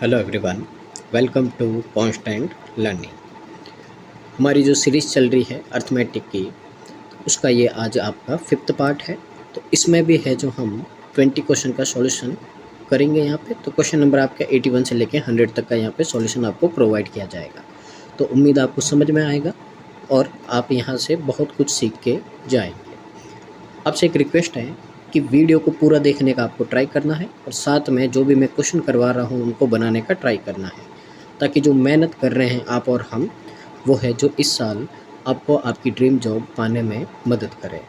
Hello everyone, welcome to constant learning. हमारी जो series चल रही है अर्थमेटिक की, उसका ये आज आपका 5th पार्ट है। तो इसमें भी है जो हम 20 क्वेश्चन का सॉल्यूशन करेंगे यहाँ पे। तो क्वेश्चन नंबर आपका 81 से लेके 100 तक का यहाँ पे सॉल्यूशन आपको प्रोवाइड किया जाएगा। तो उम्मीद आपको समझ में आएगा और आप यहाँ से बहुत कुछ सीख के जाएंगे। आपसे एक रिक्वेस्ट है कि वीडियो को पूरा देखने का आपको ट्राई करना है और साथ में जो भी मैं क्वेश्चन करवा रहा हूँ उनको बनाने का ट्राई करना है, ताकि जो मेहनत कर रहे हैं आप और हम, वो है जो इस साल आपको आपकी ड्रीम जॉब पाने में मदद करे।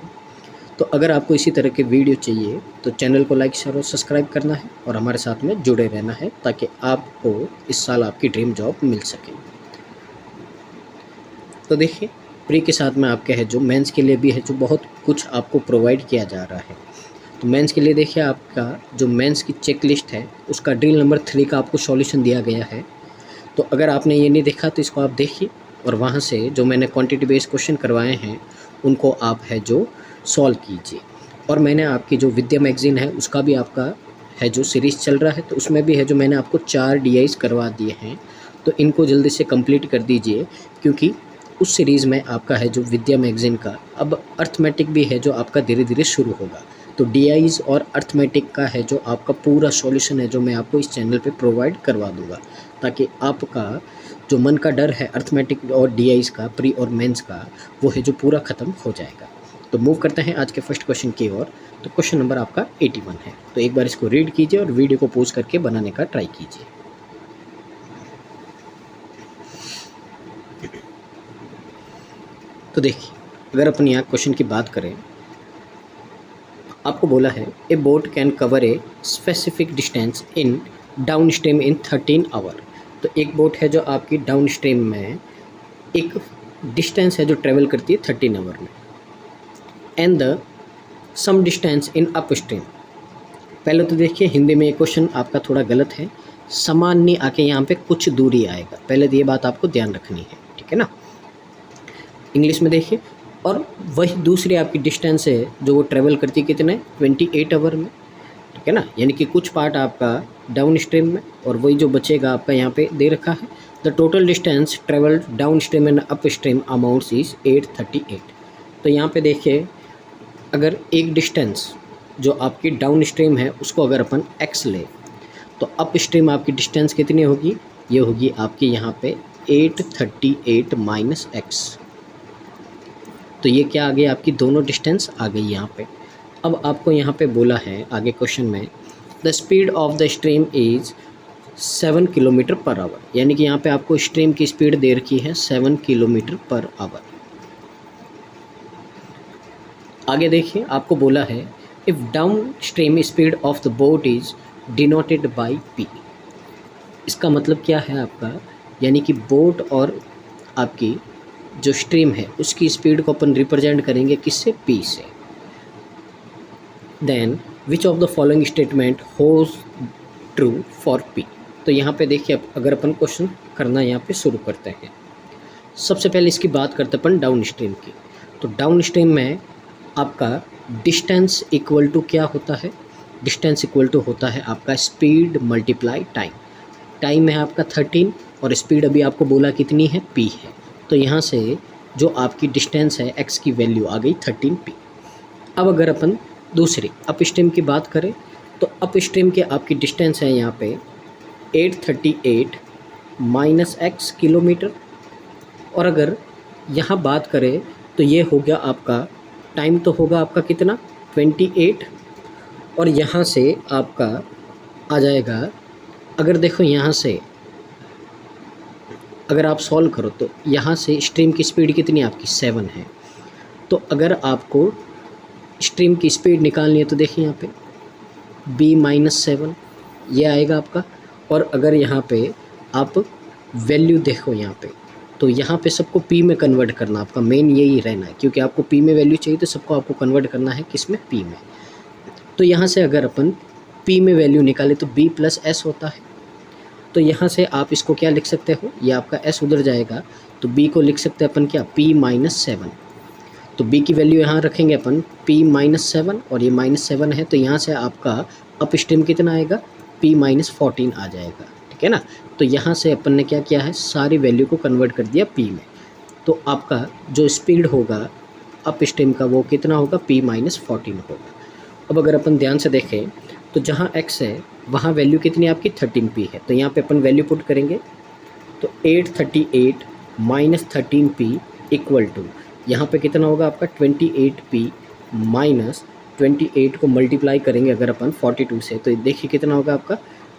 तो अगर आपको इसी तरह के वीडियो चाहिए तो चैनल को लाइक शेयर और सब्सक्राइब करना है और हमारे साथ में जुड़े रहना है, ताकि आपको इस साल आपकी ड्रीम जॉब मिल सके। तो देखिए, प्री के साथ में आपके है जो मेंस के लिए भी है जो बहुत कुछ आपको प्रोवाइड किया जा रहा है। तो मेंस के लिए देखिए, आपका जो मेंस की चेक लिस्ट है उसका ड्रिल नंबर 3 का आपको सॉल्यूशन दिया गया है। तो अगर आपने ये नहीं देखा तो इसको आप देखिए और वहाँ से जो मैंने क्वांटिटी बेस्ड क्वेश्चन करवाए हैं उनको आप है जो सॉल्व कीजिए। और मैंने आपकी जो विद्या मैगज़ीन है उसका भी आपका है जो सीरीज़ चल रहा है, तो उसमें भी है जो मैंने आपको 4 DIs करवा दिए हैं। तो इनको जल्दी से कंप्लीट कर दीजिए, क्योंकि उस सीरीज़ में आपका है जो विद्या मैगज़ीन का अब अर्थमेटिक भी है जो आपका धीरे धीरे शुरू होगा। तो DIs और अर्थमेटिक का है जो आपका पूरा सॉल्यूशन है जो मैं आपको इस चैनल पे प्रोवाइड करवा दूंगा, ताकि आपका जो मन का डर है अर्थमेटिक और DIs का, प्री और मेंस का, वो है जो पूरा ख़त्म हो जाएगा। तो मूव करते हैं आज के फर्स्ट क्वेश्चन की ओर। तो क्वेश्चन नंबर आपका 81 है। तो एक बार इसको रीड कीजिए और वीडियो को पॉज करके बनाने का ट्राई कीजिए। तो देखिए, अगर अपन यहाँ क्वेश्चन की बात करें, आपको बोला है a boat can cover a specific distance in down stream in 13 hour. तो एक बोट है जो आपकी डाउन स्ट्रीम में एक डिस्टेंस है जो ट्रेवल करती है 13 आवर में। And the sum distance in up stream. पहले तो देखिए, हिंदी में ये क्वेश्चन आपका थोड़ा गलत है, समान नहीं आके यहाँ पे कुछ दूरी आएगा। पहले तो ये बात आपको ध्यान रखनी है, ठीक है ना। इंग्लिश में देखिए, और वही दूसरी आपकी डिस्टेंस है जो वो ट्रेवल करती है कितने 28 आवर में, ठीक है ना। यानी कि कुछ पार्ट आपका डाउन स्ट्रीम में और वही जो बचेगा आपका यहाँ पे दे रखा है। The total distance travelled down stream and up stream amounts is 838। तो यहाँ पे देखिए, अगर एक डिस्टेंस जो आपकी डाउन स्ट्रीम है उसको अगर अपन x ले, तो अप स्ट्रीम आपकी डिस्टेंस कितनी होगी, ये होगी आपकी यहाँ पे 838 माइनस x। तो ये क्या आ गई, आपकी दोनों डिस्टेंस आ गई यहाँ पे। अब आपको यहाँ पे बोला है आगे क्वेश्चन में, the speed of the stream is 7 kilometre per hour. यानी कि यहाँ पे आपको स्ट्रीम की स्पीड दे रखी है 7 किलोमीटर पर आवर। आगे देखिए, आपको बोला है if down stream speed of the boat is denoted by p। इसका मतलब क्या है आपका, यानी कि बोट और आपकी जो स्ट्रीम है उसकी स्पीड को अपन रिप्रेजेंट करेंगे किससे, p से। Then which of the following statement holds true for p। तो यहाँ पे देखिए, अगर अपन क्वेश्चन करना यहाँ पे शुरू करते हैं, सबसे पहले इसकी बात करते अपन डाउन स्ट्रीम की। तो डाउन स्ट्रीम में आपका डिस्टेंस इक्वल टू क्या होता है, डिस्टेंस इक्वल टू होता है आपका स्पीड मल्टीप्लाई टाइम। टाइम है आपका 13 और स्पीड अभी आपको बोला कितनी है, p है। तो यहाँ से जो आपकी डिस्टेंस है x की वैल्यू आ गई 13p। अब अगर अपन दूसरी अप स्ट्रीम की बात करें, तो अप स्ट्रीम के आपकी डिस्टेंस है यहाँ पे 838 माइनस x किलोमीटर। और अगर यहाँ बात करें तो ये हो गया आपका टाइम, तो होगा आपका कितना 28। और यहाँ से आपका आ जाएगा, अगर देखो यहाँ से अगर आप सॉल्व करो तो यहाँ से स्ट्रीम की स्पीड कितनी आपकी 7 है। तो अगर आपको स्ट्रीम की स्पीड निकालनी है तो देखिए यहाँ पे b माइनस 7 ये आएगा आपका। और अगर यहाँ पे आप वैल्यू देखो यहाँ पे, तो यहाँ पे सबको p में कन्वर्ट करना आपका मेन यही रहना है, क्योंकि आपको p में वैल्यू चाहिए तो सबको आपको कन्वर्ट करना है किस में, p में। तो यहाँ से अगर अपन p में वैल्यू निकाले तो b प्लस s होता है। तो यहाँ से आप इसको क्या लिख सकते हो, ये आपका s उधर जाएगा तो b को लिख सकते हैं अपन क्या, p माइनस 7। तो b की वैल्यू यहाँ रखेंगे अपन p माइनस 7 और ये माइनस 7 है। तो यहाँ से आपका अप स्ट्रीम कितना आएगा, p माइनस 14 आ जाएगा, ठीक ठीक है ना। तो यहाँ से अपन ने क्या किया है, सारी वैल्यू को कन्वर्ट कर दिया P में। तो आपका जो स्पीड होगा अप स्ट्रीम का वो कितना होगा, P-14 होगा। अब अगर अपन ध्यान से देखें तो जहाँ x है वहाँ वैल्यू कितनी आपकी 13P है, तो यहाँ पे अपन वैल्यू पुट करेंगे तो 838 माइनस 13P इक्वल टू यहाँ पे कितना होगा आपका 28P माइनस 28 को मल्टीप्लाई करेंगे अगर अपन 42 से, तो देखिए कितना होगा आपका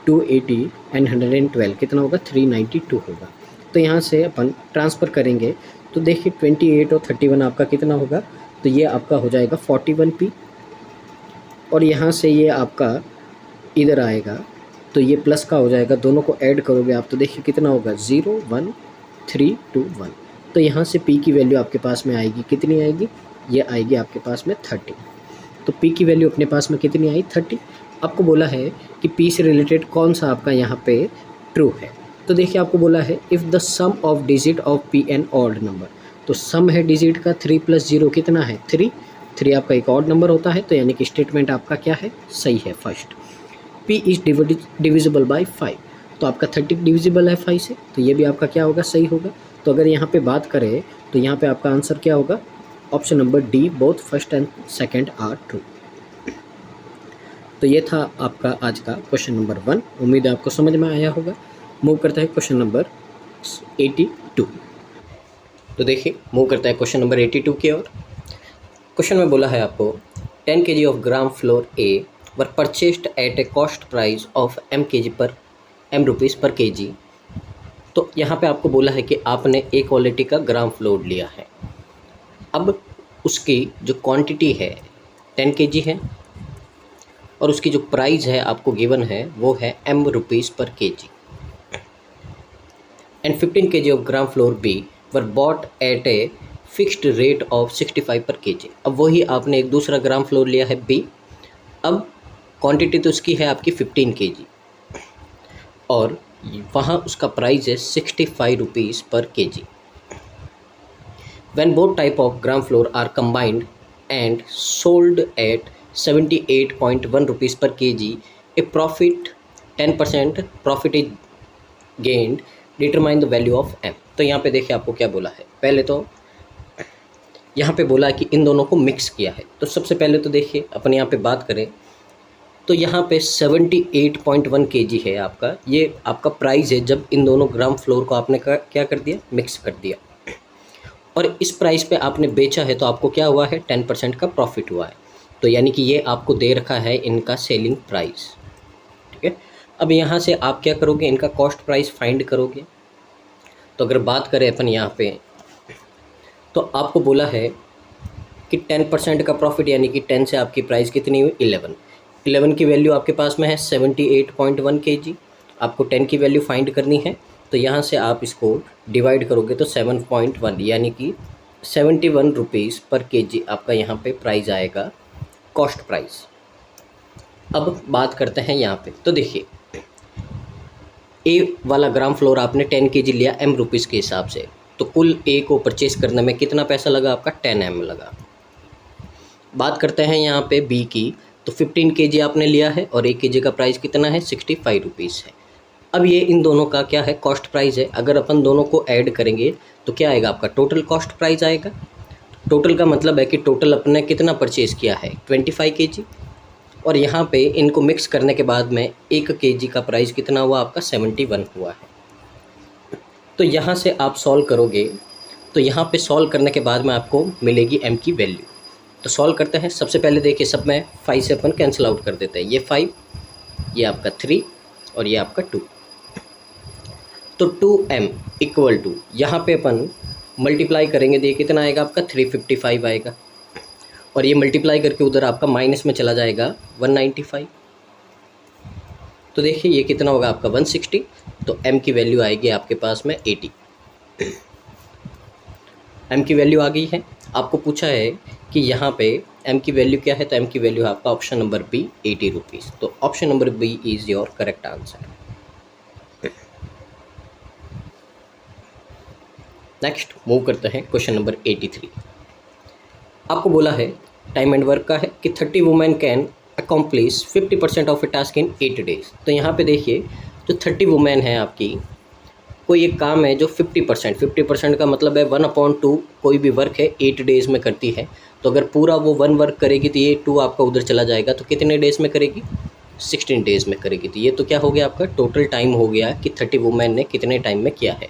280 एंड 112 कितना होगा 392 होगा। तो यहाँ से अपन ट्रांसफ़र करेंगे तो देखिए 28 और 31 आपका कितना होगा, तो ये आपका हो जाएगा 41P और यहाँ से ये आपका इधर आएगा तो ये प्लस का हो जाएगा, दोनों को ऐड करोगे आप तो देखिए कितना होगा 01321। तो यहाँ से P की वैल्यू आपके पास में आएगी, कितनी आएगी, ये आएगी आपके पास में 30। तो P की वैल्यू अपने पास में कितनी आई 30। आपको बोला है कि P से रिलेटेड कौन सा आपका यहाँ पे ट्रू है, तो देखिए आपको बोला है if the sum of digit of P an odd number, तो सम है डिजिट का 3 + 0 कितना है 3 आपका एक ऑड नंबर होता है, तो यानी कि स्टेटमेंट आपका क्या है, सही है first. P is divisible by 5, तो आपका 30 डिविजिबल है 5 से, तो ये भी आपका क्या होगा, सही होगा। तो अगर यहाँ पे बात करें तो यहाँ पे आपका आंसर क्या होगा, option number D, both first and second are true. तो ये था आपका आज का क्वेश्चन नंबर 1, उम्मीद है आपको समझ में आया होगा। मूव करता है क्वेश्चन नंबर 82। तो देखिए मूव करता है क्वेश्चन नंबर 82 की ओर। क्वेश्चन में बोला है आपको 10 kg of gram flour A were purchased at a cost price of m rupees per kg। तो यहाँ पे आपको बोला है कि आपने ए क्वालिटी का ग्राम फ्लोर लिया है। अब उसकी जो क्वांटिटी है 10 kg है और उसकी जो प्राइस है आपको गिवन है वो है m rupees per kg। And 15 kg of gram flour B were bought at a fixed rate of 65 per kg। अब वही आपने एक दूसरा ग्राम फ्लोर लिया है बी, अब क्वांटिटी तो उसकी है आपकी 15 kg और वहाँ उसका प्राइस है 65 rupees per kg। When both type of gram flour are combined and sold at 78.1 rupees per kg, a profit 10% profit is gained. Determine the value of m। तो यहाँ पे देखिए आपको क्या बोला है, पहले तो यहाँ पे बोला कि इन दोनों को मिक्स किया है। तो सबसे पहले तो देखिए अपन यहाँ पे बात करें तो यहाँ पे 78.1 kg है आपका, ये आपका प्राइस है जब इन दोनों ग्राम फ्लोर को आपने क्या कर दिया, मिक्स कर दिया और इस प्राइस पे आपने बेचा है तो आपको क्या हुआ है 10% का प्रॉफिट हुआ है। तो यानी कि ये आपको दे रखा है इनका सेलिंग प्राइस, ठीक है। अब यहाँ से आप क्या करोगे, इनका कॉस्ट प्राइस फाइंड करोगे। तो अगर बात करें अपन यहाँ पे तो आपको बोला है कि 10% का प्रॉफिट यानी कि 10 से आपकी प्राइस कितनी हुई 11 की वैल्यू आपके पास में है 78.1 kg। आपको 10 की वैल्यू फाइंड करनी है तो यहाँ से आप इसको डिवाइड करोगे तो 7.1 यानी कि 71 रुपीज़ पर kg आपका यहाँ पे प्राइस आएगा, कॉस्ट प्राइस। अब बात करते हैं यहाँ पे, तो देखिए ए वाला ग्राम फ्लोर आपने 10 kg लिया m रुपीज़ के हिसाब से, तो कुल ए को परचेस करने में कितना पैसा लगा आपका 10 m लगा। बात करते हैं यहाँ पे बी की, तो 15 kg आपने लिया है और 1 kg का प्राइस कितना है 65 रुपीज़ है। अब ये इन दोनों का क्या है, कॉस्ट प्राइस है। अगर अपन दोनों को ऐड करेंगे तो क्या आएगा आपका टोटल कॉस्ट प्राइस आएगा। टोटल का मतलब है कि टोटल अपने कितना परचेज़ किया है 25 kg और यहाँ पे इनको मिक्स करने के बाद में 1 kg का प्राइस कितना हुआ आपका 71 हुआ है। तो यहाँ से आप सॉल्व करोगे तो यहाँ पे सॉल्व करने के बाद में आपको मिलेगी m की वैल्यू। तो सॉल्व करते हैं। सबसे पहले देखिए सब में 5 से अपन कैंसिल आउट कर देते हैं, ये 5, ये आपका 3 और ये आपका 2। तो 2m इक्वल टू यहाँ पे अपन मल्टीप्लाई करेंगे, देखिए कितना आएगा आपका 355 आएगा और ये मल्टीप्लाई करके उधर आपका माइनस में चला जाएगा 195। तो देखिए ये कितना होगा आपका 160, तो m की वैल्यू आएगी आपके पास में 80। m की वैल्यू आ गई है। आपको पूछा है कि यहाँ पे m की वैल्यू क्या है, तो m की वैल्यू आपका ऑप्शन नंबर बी 80 रुपीज़। तो option number B is your correct answer. Next move करते हैं क्वेश्चन नंबर 83। आपको बोला है टाइम एंड वर्क का है कि 30 women can accomplish 50% of A task in 8 days. तो यहाँ पे देखिए जो 30 वुमेन है आपकी, कोई एक काम है जो 50% का मतलब है 1/2 कोई भी वर्क है 8 डेज़ में करती है। तो अगर पूरा वो 1 वर्क करेगी तो ये 2 आपका उधर चला जाएगा, तो कितने डेज़ में करेगी, 16 डेज़ में करेगी। तो ये तो क्या हो गया आपका टोटल टाइम हो गया कि 30 वुमेन ने कितने टाइम में किया है।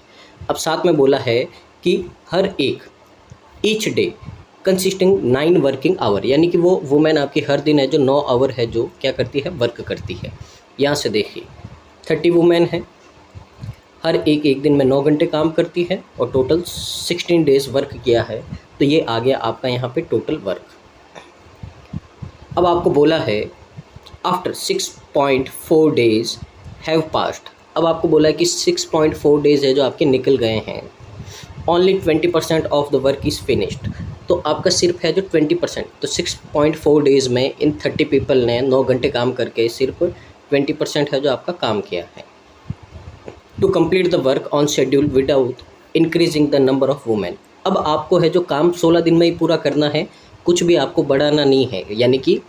अब साथ में बोला है कि हर एक each day consisting 9 working hour, यानी कि वो वुमेन आपकी हर दिन है जो 9 आवर है जो क्या करती है, वर्क करती है। यहाँ से देखिए 30 वुमेन है, हर एक दिन में 9 घंटे काम करती है और टोटल 16 डेज़ वर्क किया है। तो ये आ गया आपका यहाँ पे टोटल वर्क। अब आपको बोला है आफ्टर 6.4 डेज़ हैव पास्ड। अब आपको बोला है कि 6.4 डेज़ है जो आपके निकल गए हैं, only 20% of the work is finished. तो आपका सिर्फ है जो 20%, तो 6.4 डेज़ में इन 30 पीपल ने 9 घंटे काम करके सिर्फ 20% है जो आपका काम किया है। To complete the work on schedule without increasing the number of women. अब आपको है जो काम 16 दिन में ही पूरा करना है, कुछ भी आपको बढ़ाना नहीं है, यानी कि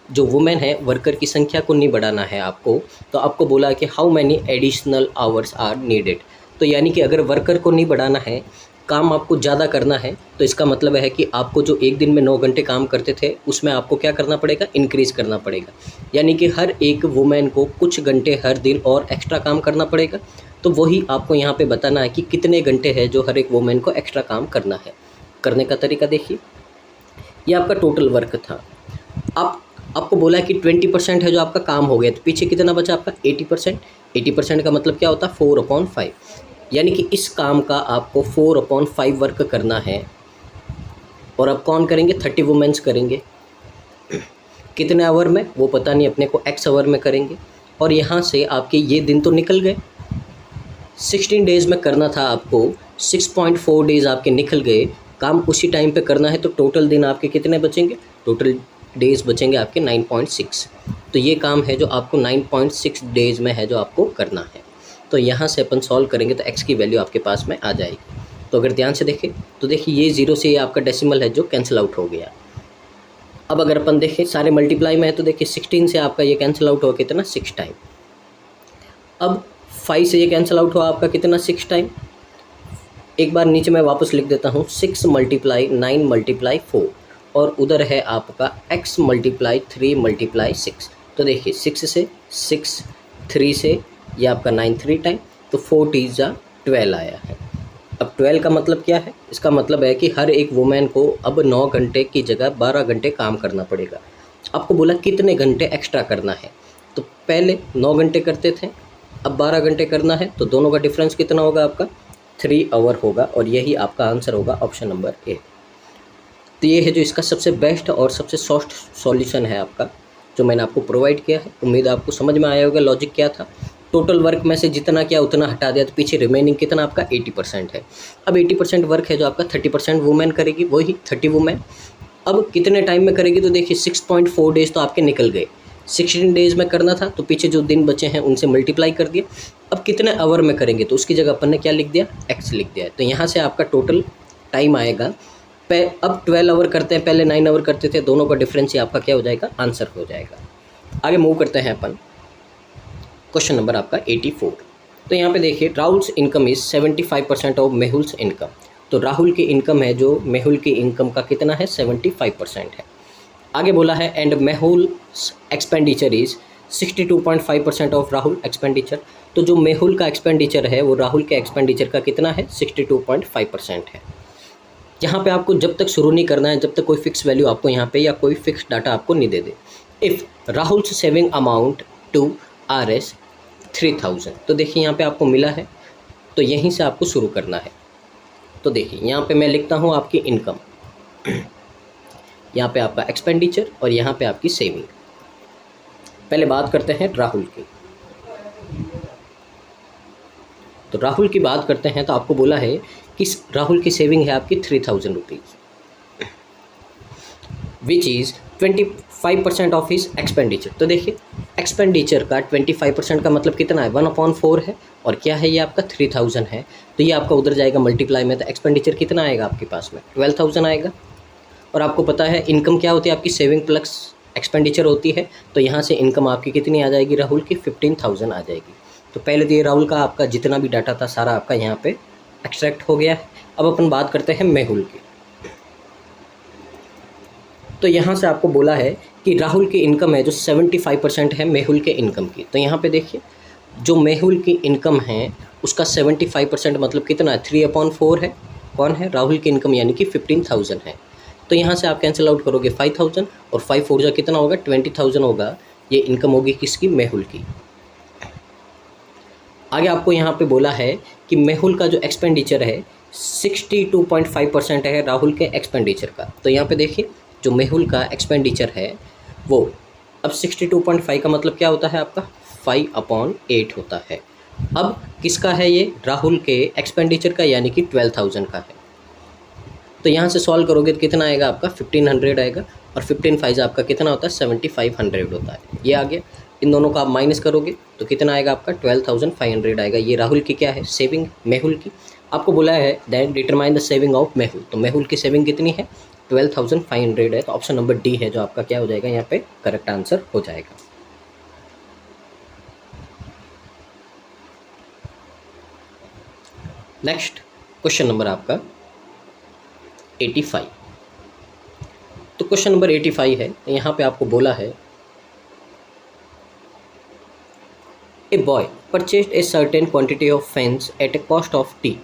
जो वुमेन है वर्कर की संख्या को नहीं बढ़ाना है आपको। तो आपको बोला कि how many additional hours are needed. तो यानी कि अगर वर्कर को नहीं बढ़ाना है, काम आपको ज़्यादा करना है, तो इसका मतलब है कि आपको जो एक दिन में 9 घंटे काम करते थे उसमें आपको क्या करना पड़ेगा, इंक्रीज़ करना पड़ेगा। यानी कि हर एक वुमेन को कुछ घंटे हर दिन और एक्स्ट्रा काम करना पड़ेगा। तो वही आपको यहाँ पे बताना है कि कितने घंटे है जो हर एक वुमेन को एक्स्ट्रा काम करना है। करने का तरीका देखिए, ये आपका टोटल वर्क था। आपको बोला है कि 20% है जो आपका काम हो गया, तो पीछे कितना बचा आपका 80%। 80% का मतलब क्या होता है 4/5, यानी कि इस काम का आपको 4/5 वर्क करना है। और अब कौन करेंगे, 30 वुमेन्स करेंगे। कितने आवर में वो पता नहीं, अपने को x आवर में करेंगे। और यहाँ से आपके ये दिन तो निकल गए, 16 डेज़ में करना था आपको, 6.4 डेज़ आपके निकल गए। काम उसी टाइम पे करना है, तो टोटल दिन आपके कितने बचेंगे, टोटल डेज़ बचेंगे आपके 9.6। तो ये काम है जो आपको 9.6 डेज़ में है जो आपको करना है। तो यहाँ से अपन सॉल्व करेंगे तो x की वैल्यू आपके पास में आ जाएगी। तो अगर ध्यान से देखें तो देखिए ये 0 से ये आपका डेसिमल है जो कैंसिल आउट हो गया। अब अगर अपन देखें सारे मल्टीप्लाई में है तो देखिए 16 से आपका ये कैंसिल आउट हुआ कितना, 6 टाइम। अब 5 से ये कैंसिल आउट हुआ आपका कितना, 6 टाइम। एक बार नीचे मैं वापस लिख देता हूँ, 6 × 9 × 4, और उधर है आपका x × 3 × 6। तो देखिए 6 से 6, 3 से ये आपका 9 3 टाइम, तो 4 × 12 आया है। अब 12 का मतलब क्या है, इसका मतलब है कि हर एक वुमेन को अब 9 घंटे की जगह 12 घंटे काम करना पड़ेगा। आपको बोला कितने घंटे एक्स्ट्रा करना है, तो पहले 9 घंटे करते थे, अब 12 घंटे करना है, तो दोनों का डिफरेंस कितना होगा आपका, 3 आवर होगा। और यही आपका आंसर होगा ऑप्शन नंबर ए। तो ये है जो इसका सबसे बेस्ट और सबसे सॉफ्ट सॉल्यूशन है आपका, जो मैंने आपको प्रोवाइड किया है। उम्मीद आपको समझ में आया होगा लॉजिक क्या था। टोटल वर्क में से जितना किया उतना हटा दिया, तो पीछे रिमेनिंग कितना आपका 80% है। अब 80% वर्क है जो आपका 30% वुमेन करेगी, वही 30 वुमेन। अब कितने टाइम में करेगी, तो देखिए 6.4 डेज़ तो आपके निकल गए, 16 डेज़ में करना था, तो पीछे जो दिन बचे हैं उनसे मल्टीप्लाई कर दिया। अब कितने आवर में करेंगे, तो उसकी जगह अपन ने क्या लिख दिया, x लिख दिया है। तो यहाँ से आपका टोटल टाइम आएगा, अब 12 आवर करते हैं, पहले 9 आवर करते थे, दोनों का डिफरेंस ही आपका क्या हो जाएगा, आंसर हो जाएगा। आगे मूव करते हैं अपन, क्वेश्चन नंबर आपका 84। तो यहाँ पे देखिए Rahul's income is 75% of Mehul's income. तो राहुल की इनकम है जो मेहुल की इनकम का कितना है, 75% है। आगे बोला है and Mehul expenditure is 62.5% of Rahul expenditure. तो जो मेहुल का एक्सपेंडिचर है वो राहुल के एक्सपेंडिचर का कितना है, 62.5% है। यहाँ पे आपको जब तक शुरू नहीं करना है जब तक कोई फिक्स वैल्यू आपको यहाँ पे या कोई फिक्स डाटा आपको नहीं दे दे। If Rahul's saving amount to RS 3000, तो देखिए यहाँ पे आपको मिला है, तो यहीं से आपको शुरू करना है। तो देखिए यहाँ पे मैं लिखता हूँ आपकी इनकम, यहाँ पे आपका एक्सपेंडिचर और यहाँ पे आपकी सेविंग। पहले बात करते हैं राहुल की। तो राहुल की बात करते हैं तो आपको बोला है कि राहुल की सेविंग है आपकी 3000 rupees, which is 25% of his expenditure. तो देखिए एक्सपेंडिचर का 25% का मतलब कितना है, 1/4 है, और क्या है ये आपका 3000 है, तो ये आपका उधर जाएगा मल्टीप्लाई में, तो एक्सपेंडिचर कितना आएगा आपके पास में, 12000 आएगा। और आपको पता है इनकम क्या होती है आपकी, सेविंग प्लस एक्सपेंडिचर होती है, तो यहाँ से इनकम आपकी कितनी आ जाएगी राहुल की, 15,000 आ जाएगी। तो पहले तो ये राहुल का आपका जितना भी डाटा था सारा आपका यहाँ पे एक्सट्रैक्ट हो गया है। अब अपन बात करते हैं मेहुल की। तो यहाँ से आपको बोला है कि राहुल की इनकम है जो 75% है मेहुल के इनकम की। तो यहाँ पे देखिए जो मेहुल की इनकम है उसका 75% मतलब कितना है, 3/4 है। कौन है, राहुल की इनकम, यानी कि 15,000 है। तो यहाँ से आप कैंसिल आउट करोगे 5,000 और 5 4 जा कितना होगा, 20,000 होगा। ये इनकम होगी किसकी, मेहुल की। आगे आपको यहाँ पे बोला है कि मेहुल का जो एक्सपेंडिचर है 62.5% है राहुल के एक्सपेंडिचर का। तो यहाँ पे देखिए जो मेहुल का एक्सपेंडिचर है वो अब 62.5 का मतलब क्या होता है आपका, 5/8 होता है। अब किसका है ये, राहुल के एक्सपेंडिचर का, यानी कि 12,000 का है। तो यहाँ से सॉल्व करोगे तो कितना आएगा आपका, 1500 आएगा, और 15 5 आपका कितना होता है, 7500 होता है। ये आ गया। इन दोनों का आप माइनस करोगे तो कितना आएगा आपका, 12,500 आएगा। ये राहुल की क्या है, सेविंग, मेहुल की। आपको बोला है that determine the saving of Mehul. तो मेहुल की सेविंग कितनी है, 12,500 है। तो ऑप्शन नंबर डी है जो आपका क्या हो जाएगा, यहाँ पे करेक्ट आंसर हो जाएगा। नेक्स्ट क्वेश्चन नंबर आपका 85। तो क्वेश्चन नंबर 85 है, यहाँ पे आपको बोला है a boy purchased a certain quantity of fans at a cost of T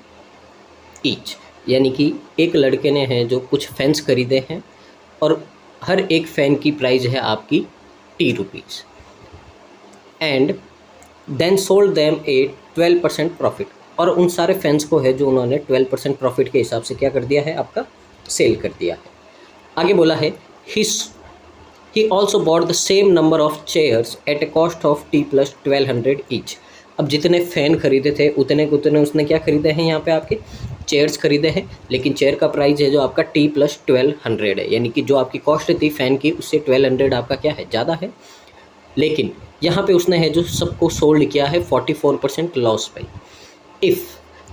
each. यानी कि एक लड़के ने है जो कुछ फैंस खरीदे हैं और हर एक फ़ैन की प्राइस है आपकी ₹T, and then sold them a 12% profit. और उन सारे फैंस को है जो उन्होंने 12% प्रॉफिट के हिसाब से क्या कर दिया है, आपका सेल कर दिया है। आगे बोला है he also bought the same number of chairs at a cost of T + 1200 each. अब जितने फ़ैन खरीदे थे उतने को उतने उसने क्या खरीदे हैं, यहाँ पे आपके चेयर्स खरीदे हैं, लेकिन चेयर का प्राइस है जो आपका T + 1200 है। यानी कि जो आपकी कॉस्ट थी फ़ैन की उससे 1200 आपका क्या है, ज़्यादा है। लेकिन यहाँ पे उसने है जो सबको सोल्ड किया है 44% लॉस पे। If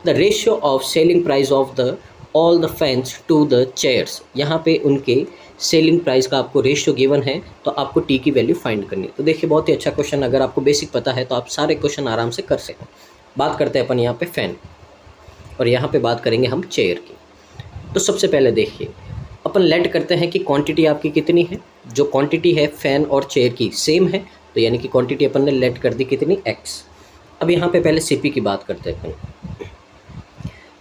the ratio of selling price of the all the fans to the chairs, यहाँ पे उनके सेलिंग प्राइस का आपको रेशियो गिवन है, तो आपको टी की वैल्यू फाइंड करनी है। तो देखिए बहुत ही अच्छा क्वेश्चन, अगर आपको बेसिक पता है तो आप सारे क्वेश्चन आराम से कर सकते। बात करते हैं अपन यहाँ पे फ़ैन, और यहाँ पे बात करेंगे हम चेयर की। तो सबसे पहले देखिए अपन लेट करते हैं कि क्वांटिटी आपकी कितनी है। जो क्वांटिटी है फ़ैन और चेयर की सेम है, तो यानी कि क्वांटिटी अपन ने लेट कर दी कितनी, x। अब यहाँ पे पहले CP की बात करते हैं अपन।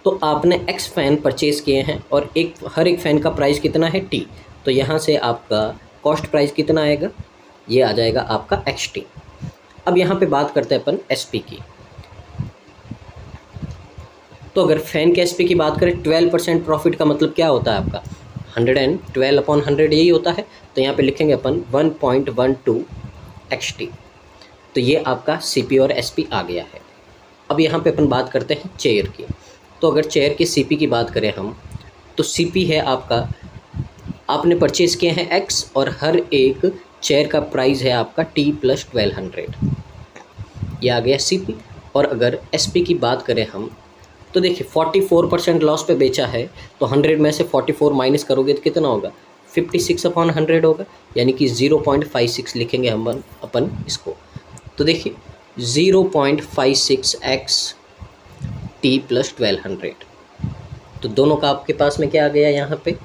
तो आपने x फ़ैन परचेज़ किए हैं और हर एक फ़ैन का प्राइस कितना है, T। तो यहाँ से आपका कॉस्ट प्राइस कितना आएगा, ये आ जाएगा आपका XT। अब यहाँ पे बात करते हैं अपन SP की। तो अगर फ़ैन के SP की बात करें 12% प्रॉफिट का मतलब क्या होता है आपका, 112/100 यही होता है। तो यहाँ पे लिखेंगे अपन 1.12 XT। तो ये आपका CP और SP आ गया है। अब यहाँ पे अपन बात करते हैं चेयर की। तो अगर चेयर के CP की बात करें हम, तो CP है आपका, आपने परचेज़ किए हैं X और हर एक चेयर का प्राइस है आपका T + 1200, ये आ गया CP। और अगर SP की बात करें हम, तो देखिए 44% लॉस पे बेचा है, तो 100 में से 44 माइनस करोगे तो कितना होगा, 56/100 होगा, यानी कि 0.56 लिखेंगे हम अपन इसको। तो देखिए 0.56x T + 1200, तो दोनों का आपके पास में क्या आ गया, यहाँ पे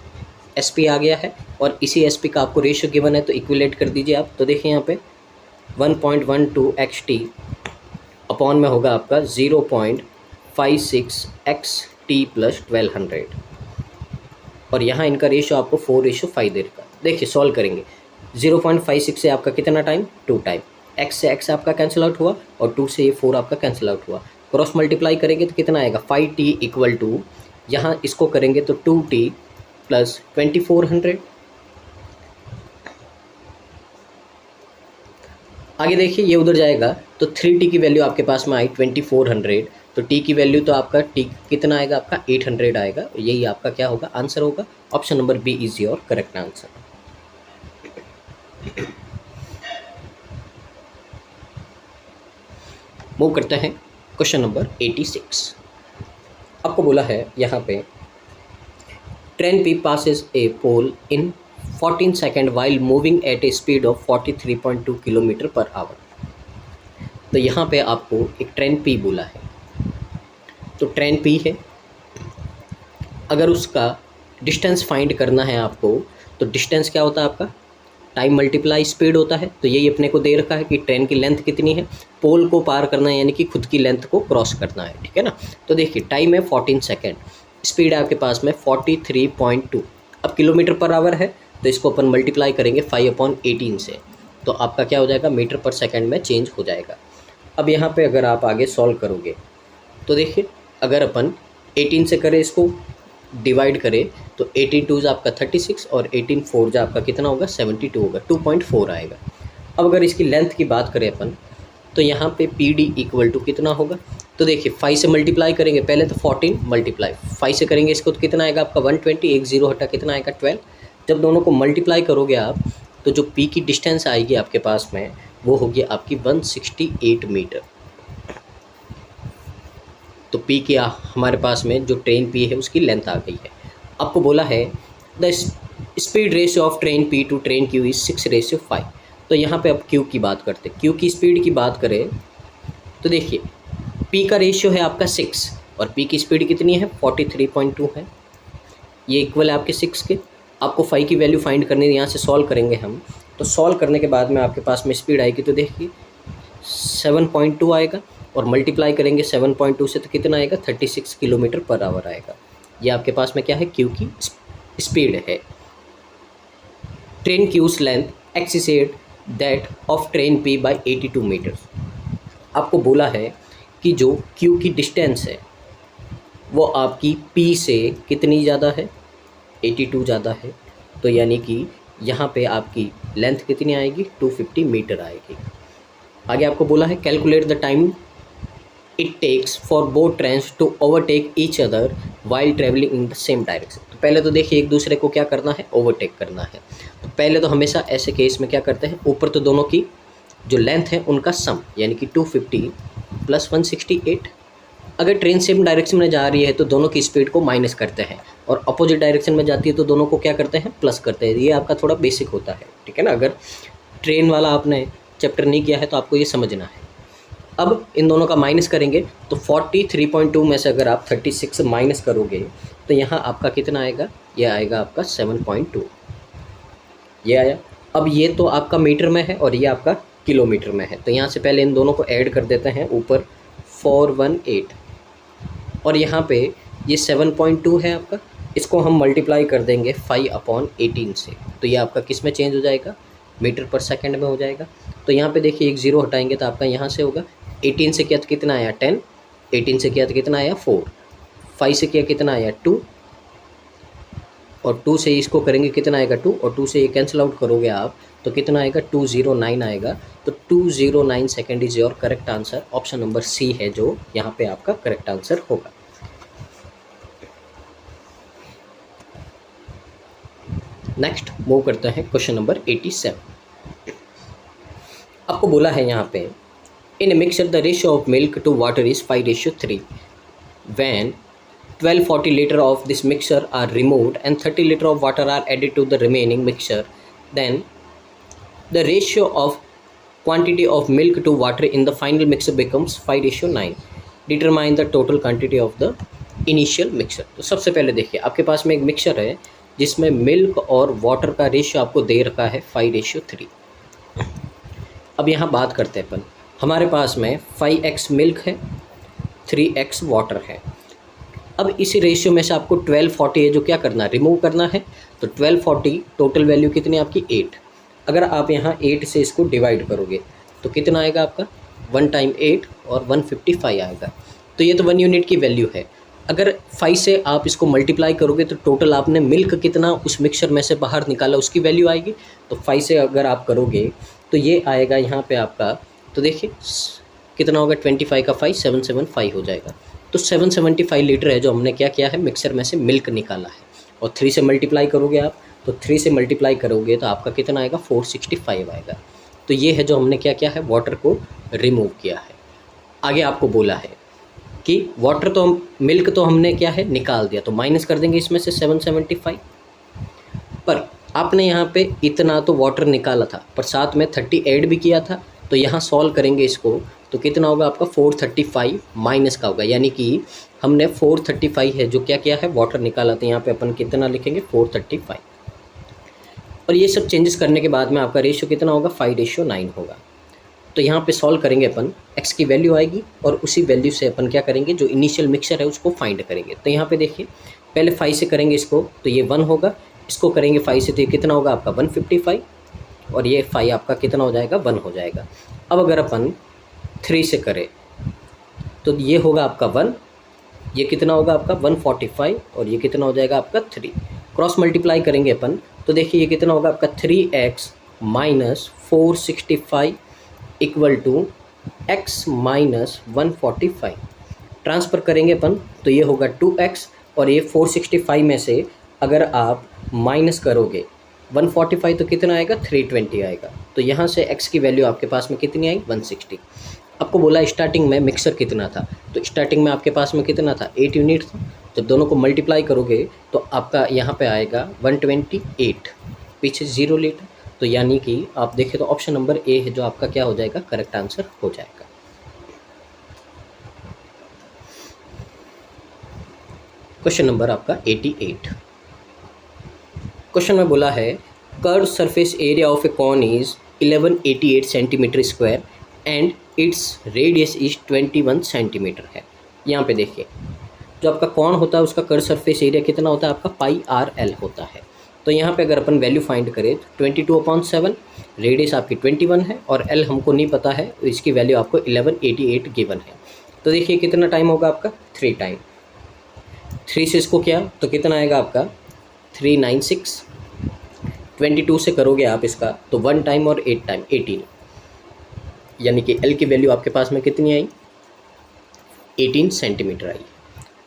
SP आ गया है, और इसी SP का आपको रेशियो गिवन है, तो इक्विलेट कर दीजिए आप। तो देखिए यहाँ पे 1.12 XT अपॉन में होगा आपका 0.56 XT + 1200, और यहाँ इनका रेशियो आपको 4:5 देगा। देखिए सॉल्व करेंगे, 0.56 से आपका कितना टाइम, 2 टाइम, x से x आपका कैंसिल आउट हुआ और 2 से ये 4 आपका कैंसिल आउट हुआ। क्रॉस मल्टीप्लाई करेंगे तो कितना आएगा, 5t = यहाँ इसको करेंगे तो 2t + 2400। आगे देखिए ये उधर जाएगा तो 3t की वैल्यू आपके पास में आई 2400, तो t की वैल्यू तो आपका t कितना आएगा, आपका 800 आएगा। यही आपका क्या होगा, आंसर होगा। Option number B is your correct answer. Move करते हैं क्वेश्चन नंबर 86। आपको बोला है यहाँ पे train P passes a pole in 14 seconds while moving at a speed of 43.2 km/h. तो यहाँ पे आपको एक ट्रेन पी बोला है, तो ट्रेन पी है, अगर उसका डिस्टेंस फाइंड करना है आपको, तो डिस्टेंस क्या होता है आपका, टाइम मल्टीप्लाई स्पीड होता है। तो यही अपने को दे रखा है कि ट्रेन की लेंथ कितनी है, पोल को पार करना है यानी कि खुद की लेंथ को क्रॉस करना है, ठीक है ना। तो देखिए टाइम है 14 सेकेंड, स्पीड है आपके पास में 43.2। अब किलोमीटर पर आवर है, तो इसको अपन मल्टीप्लाई करेंगे 5/18 से, तो आपका क्या हो जाएगा, मीटर पर सेकेंड में चेंज हो जाएगा। अब यहाँ पे अगर आप आगे सॉल्व करोगे तो देखिए, अगर अपन 18 से करें, इसको डिवाइड करें, तो 18 आपका 36 और 18 आपका कितना होगा, 72 होगा, 2.4 आएगा। अब अगर इसकी लेंथ की बात करें अपन, तो यहाँ पे पी डी इक्वल टू कितना होगा, तो देखिए 5 से मल्टीप्लाई करेंगे, पहले तो 14 मल्टीप्लाई 5 से करेंगे इसको, तो कितना आएगा आपका 120, एक जीरो हटा कितना आएगा 12। जब दोनों को मल्टीप्लाई करोगे आप, तो जो पी की डिस्टेंस आएगी आपके पास में, वो होगी आपकी 168 मीटर। तो पी की हमारे पास में जो ट्रेन पी है उसकी लेंथ आ गई है। आपको बोला है the speed ratio of train P to train Q is 6:5। तो यहाँ पे अब क्यू की बात करते हैं, क्यू की स्पीड की बात करें तो देखिए पी का रेशियो है आपका 6 और पी की स्पीड कितनी है 43.2 है, ये इक्वल है आपके 6 के। आपको 5 की वैल्यू फाइंड करनी है, यहाँ से सॉल्व करेंगे हम, तो सॉल्व करने के बाद में आपके पास में स्पीड आएगी, तो देखिए 7.2 आएगा और मल्टीप्लाई करेंगे 7.2 से, तो कितना आएगा 36 किलोमीटर पर आवर आएगा। ये आपके पास में क्या है, क्यू की स्पीड है। Train Q's length exceed that of train P by 82 meters. आपको बोला है कि जो क्यू की डिस्टेंस है वो आपकी पी से कितनी ज़्यादा है, 82 ज़्यादा है, तो यानी कि यहाँ पे आपकी लेंथ कितनी आएगी, 250 मीटर आएगी। आगे आपको बोला है calculate the time it takes for both trains to overtake each other while travelling in the same direction. तो पहले तो देखिए एक दूसरे को क्या करना है, ओवरटेक करना है। तो पहले तो हमेशा ऐसे केस में क्या करते हैं, ऊपर तो दोनों की जो लेंथ है उनका सम, यानी कि 250 + 168। अगर ट्रेन सेम डायरेक्शन में जा रही है तो दोनों की स्पीड को माइनस करते हैं, और अपोजिट डायरेक्शन में जाती है तो दोनों को क्या करते हैं, प्लस करते हैं। ये आपका थोड़ा बेसिक होता है, ठीक है ना। अगर ट्रेन वाला आपने चैप्टर नहीं किया है तो आपको ये समझना है। अब इन दोनों का माइनस करेंगे तो 43.2 में से अगर आप 36 माइनस करोगे तो यहाँ आपका कितना आएगा, ये आएगा आपका 7.2, ये आया। अब ये तो आपका मीटर में है और ये आपका किलोमीटर में है, तो यहाँ से पहले इन दोनों को ऐड कर देते हैं, ऊपर 418 और यहाँ पे ये 7.2 है आपका, इसको हम मल्टीप्लाई कर देंगे 5/18 से, तो ये आपका किस में चेंज हो जाएगा, मीटर पर सेकंड में हो जाएगा। तो यहाँ पे देखिए एक ज़ीरो हटाएंगे तो आपका यहाँ से होगा 18 से किया तो कितना आया 10, 18 से किया तो कितना आया 4, 5 से किया कितना आया 2, और 2 से इसको करेंगे कितना आएगा 2, और 2 से ये कैंसिल आउट करोगे आप तो कितना आएगा 209 आएगा। तो 209 second is your correct answer. Option number C है जो यहाँ पे आपका करेक्ट आंसर होगा। नेक्स्ट मूव करते हैं क्वेश्चन नंबर 87। आपको बोला है यहाँ पे in a mixture the ratio of milk to water is 5:3। When 1240 liter of this mixture are removed and 30 liter of water are added to the remaining mixture, then the ratio of quantity of milk to water in the final mixture becomes 5:9. Determine the total quantity of the initial mixture। तो सबसे पहले देखिए आपके पास में एक mixture है जिसमें milk और वाटर का रेशियो आपको दे रखा है 5:3। अब यहाँ बात करते हैं अपन, हमारे पास में 5x मिल्क है, 3x वाटर है। अब इसी रेशियो में से आपको 1240 है जो क्या करना है, रिमूव करना है। तो 1240 टोटल वैल्यू कितनी आपकी 8। अगर आप यहाँ 8 से इसको डिवाइड करोगे तो कितना आएगा आपका 1 × 8 और 155 आएगा। तो ये तो 1 यूनिट की वैल्यू है। अगर 5 से आप इसको मल्टीप्लाई करोगे तो टोटल आपने मिल्क कितना उस मिक्सचर में से बाहर निकाला उसकी वैल्यू आएगी। तो 5 से अगर आप करोगे तो ये आएगा यहाँ पे आपका, तो देखिए कितना होगा 25 का 5 775 हो जाएगा। तो 775 लीटर है जो हमने क्या किया है, मिक्सर में से मिल्क निकाला है। और 3 से मल्टीप्लाई करोगे आप, तो 3 से मल्टीप्लाई करोगे तो आपका कितना आएगा 465 आएगा। तो ये है जो हमने क्या किया है, वाटर को रिमूव किया है। आगे आपको बोला है कि वाटर तो मिल्क तो हमने क्या है निकाल दिया, तो माइनस कर देंगे इसमें से 775। पर आपने यहाँ पे इतना तो वाटर निकाला था पर साथ में 30 ऐड भी किया था, तो तो यहाँ सॉल्व करेंगे इसको तो कितना होगा आपका 435 माइनस का होगा, यानी कि हमने 435 है जो क्या किया है वाटर निकाला, तो यहाँ पे अपन कितना लिखेंगे 435। और ये सब चेंजेस करने के बाद में आपका रेशियो कितना होगा 5:9 होगा। तो यहाँ पे सॉल्व करेंगे अपन, x की वैल्यू आएगी और उसी वैल्यू से अपन क्या करेंगे जो इनिशियल मिक्सचर है उसको फाइंड करेंगे। तो यहाँ पे देखिए पहले 5 से करेंगे इसको तो ये 1 होगा, इसको करेंगे 5 से तो ये कितना होगा आपका 155 और ये 5 आपका कितना हो जाएगा 1 हो जाएगा। अब अगर अपन 3 से करें तो ये होगा आपका 1, ये कितना होगा आपका 145 और ये कितना हो जाएगा आपका 3। क्रॉस मल्टीप्लाई करेंगे अपन तो देखिए ये कितना होगा आपका 3x minus 465 equal to x minus 145। Transfer करेंगे अपन तो ये होगा 2x और ये 465 में से अगर आप माइनस करोगे 145 तो कितना आएगा 320 आएगा। तो यहाँ से x की वैल्यू आपके पास में कितनी आई 160। आपको बोला स्टार्टिंग में मिक्सर कितना था, तो स्टार्टिंग में आपके पास में कितना था 8 यूनिट था। जब दोनों को मल्टीप्लाई करोगे तो आपका यहाँ पे आएगा 128, पीछे 0 लीटर। तो यानी कि आप देखें तो ऑप्शन नंबर ए है जो आपका क्या हो जाएगा करेक्ट आंसर हो जाएगा। क्वेश्चन नंबर आपका 88। क्वेश्चन में बोला है curve surface area of a cone is 1188 centimeter square and its radius is 21 centimeter है। यहाँ पे देखिए जो आपका कॉन होता है उसका कर्व सरफेस एरिया कितना होता है आपका पाई आर एल होता है। तो यहाँ पे अगर अपन वैल्यू फाइंड करें तो 22/7, रेडियस आपकी 21 है और एल हमको नहीं पता है, तो इसकी वैल्यू आपको 1188 गिवन है। तो देखिए कितना टाइम होगा आपका 3 टाइम, 3 से इसको क्या तो कितना आएगा आपका 396। 22 से करोगे आप इसका तो 1 टाइम और 8 टाइम 18, यानी कि एल की वैल्यू आपके पास में कितनी आई 18 सेंटीमीटर आई।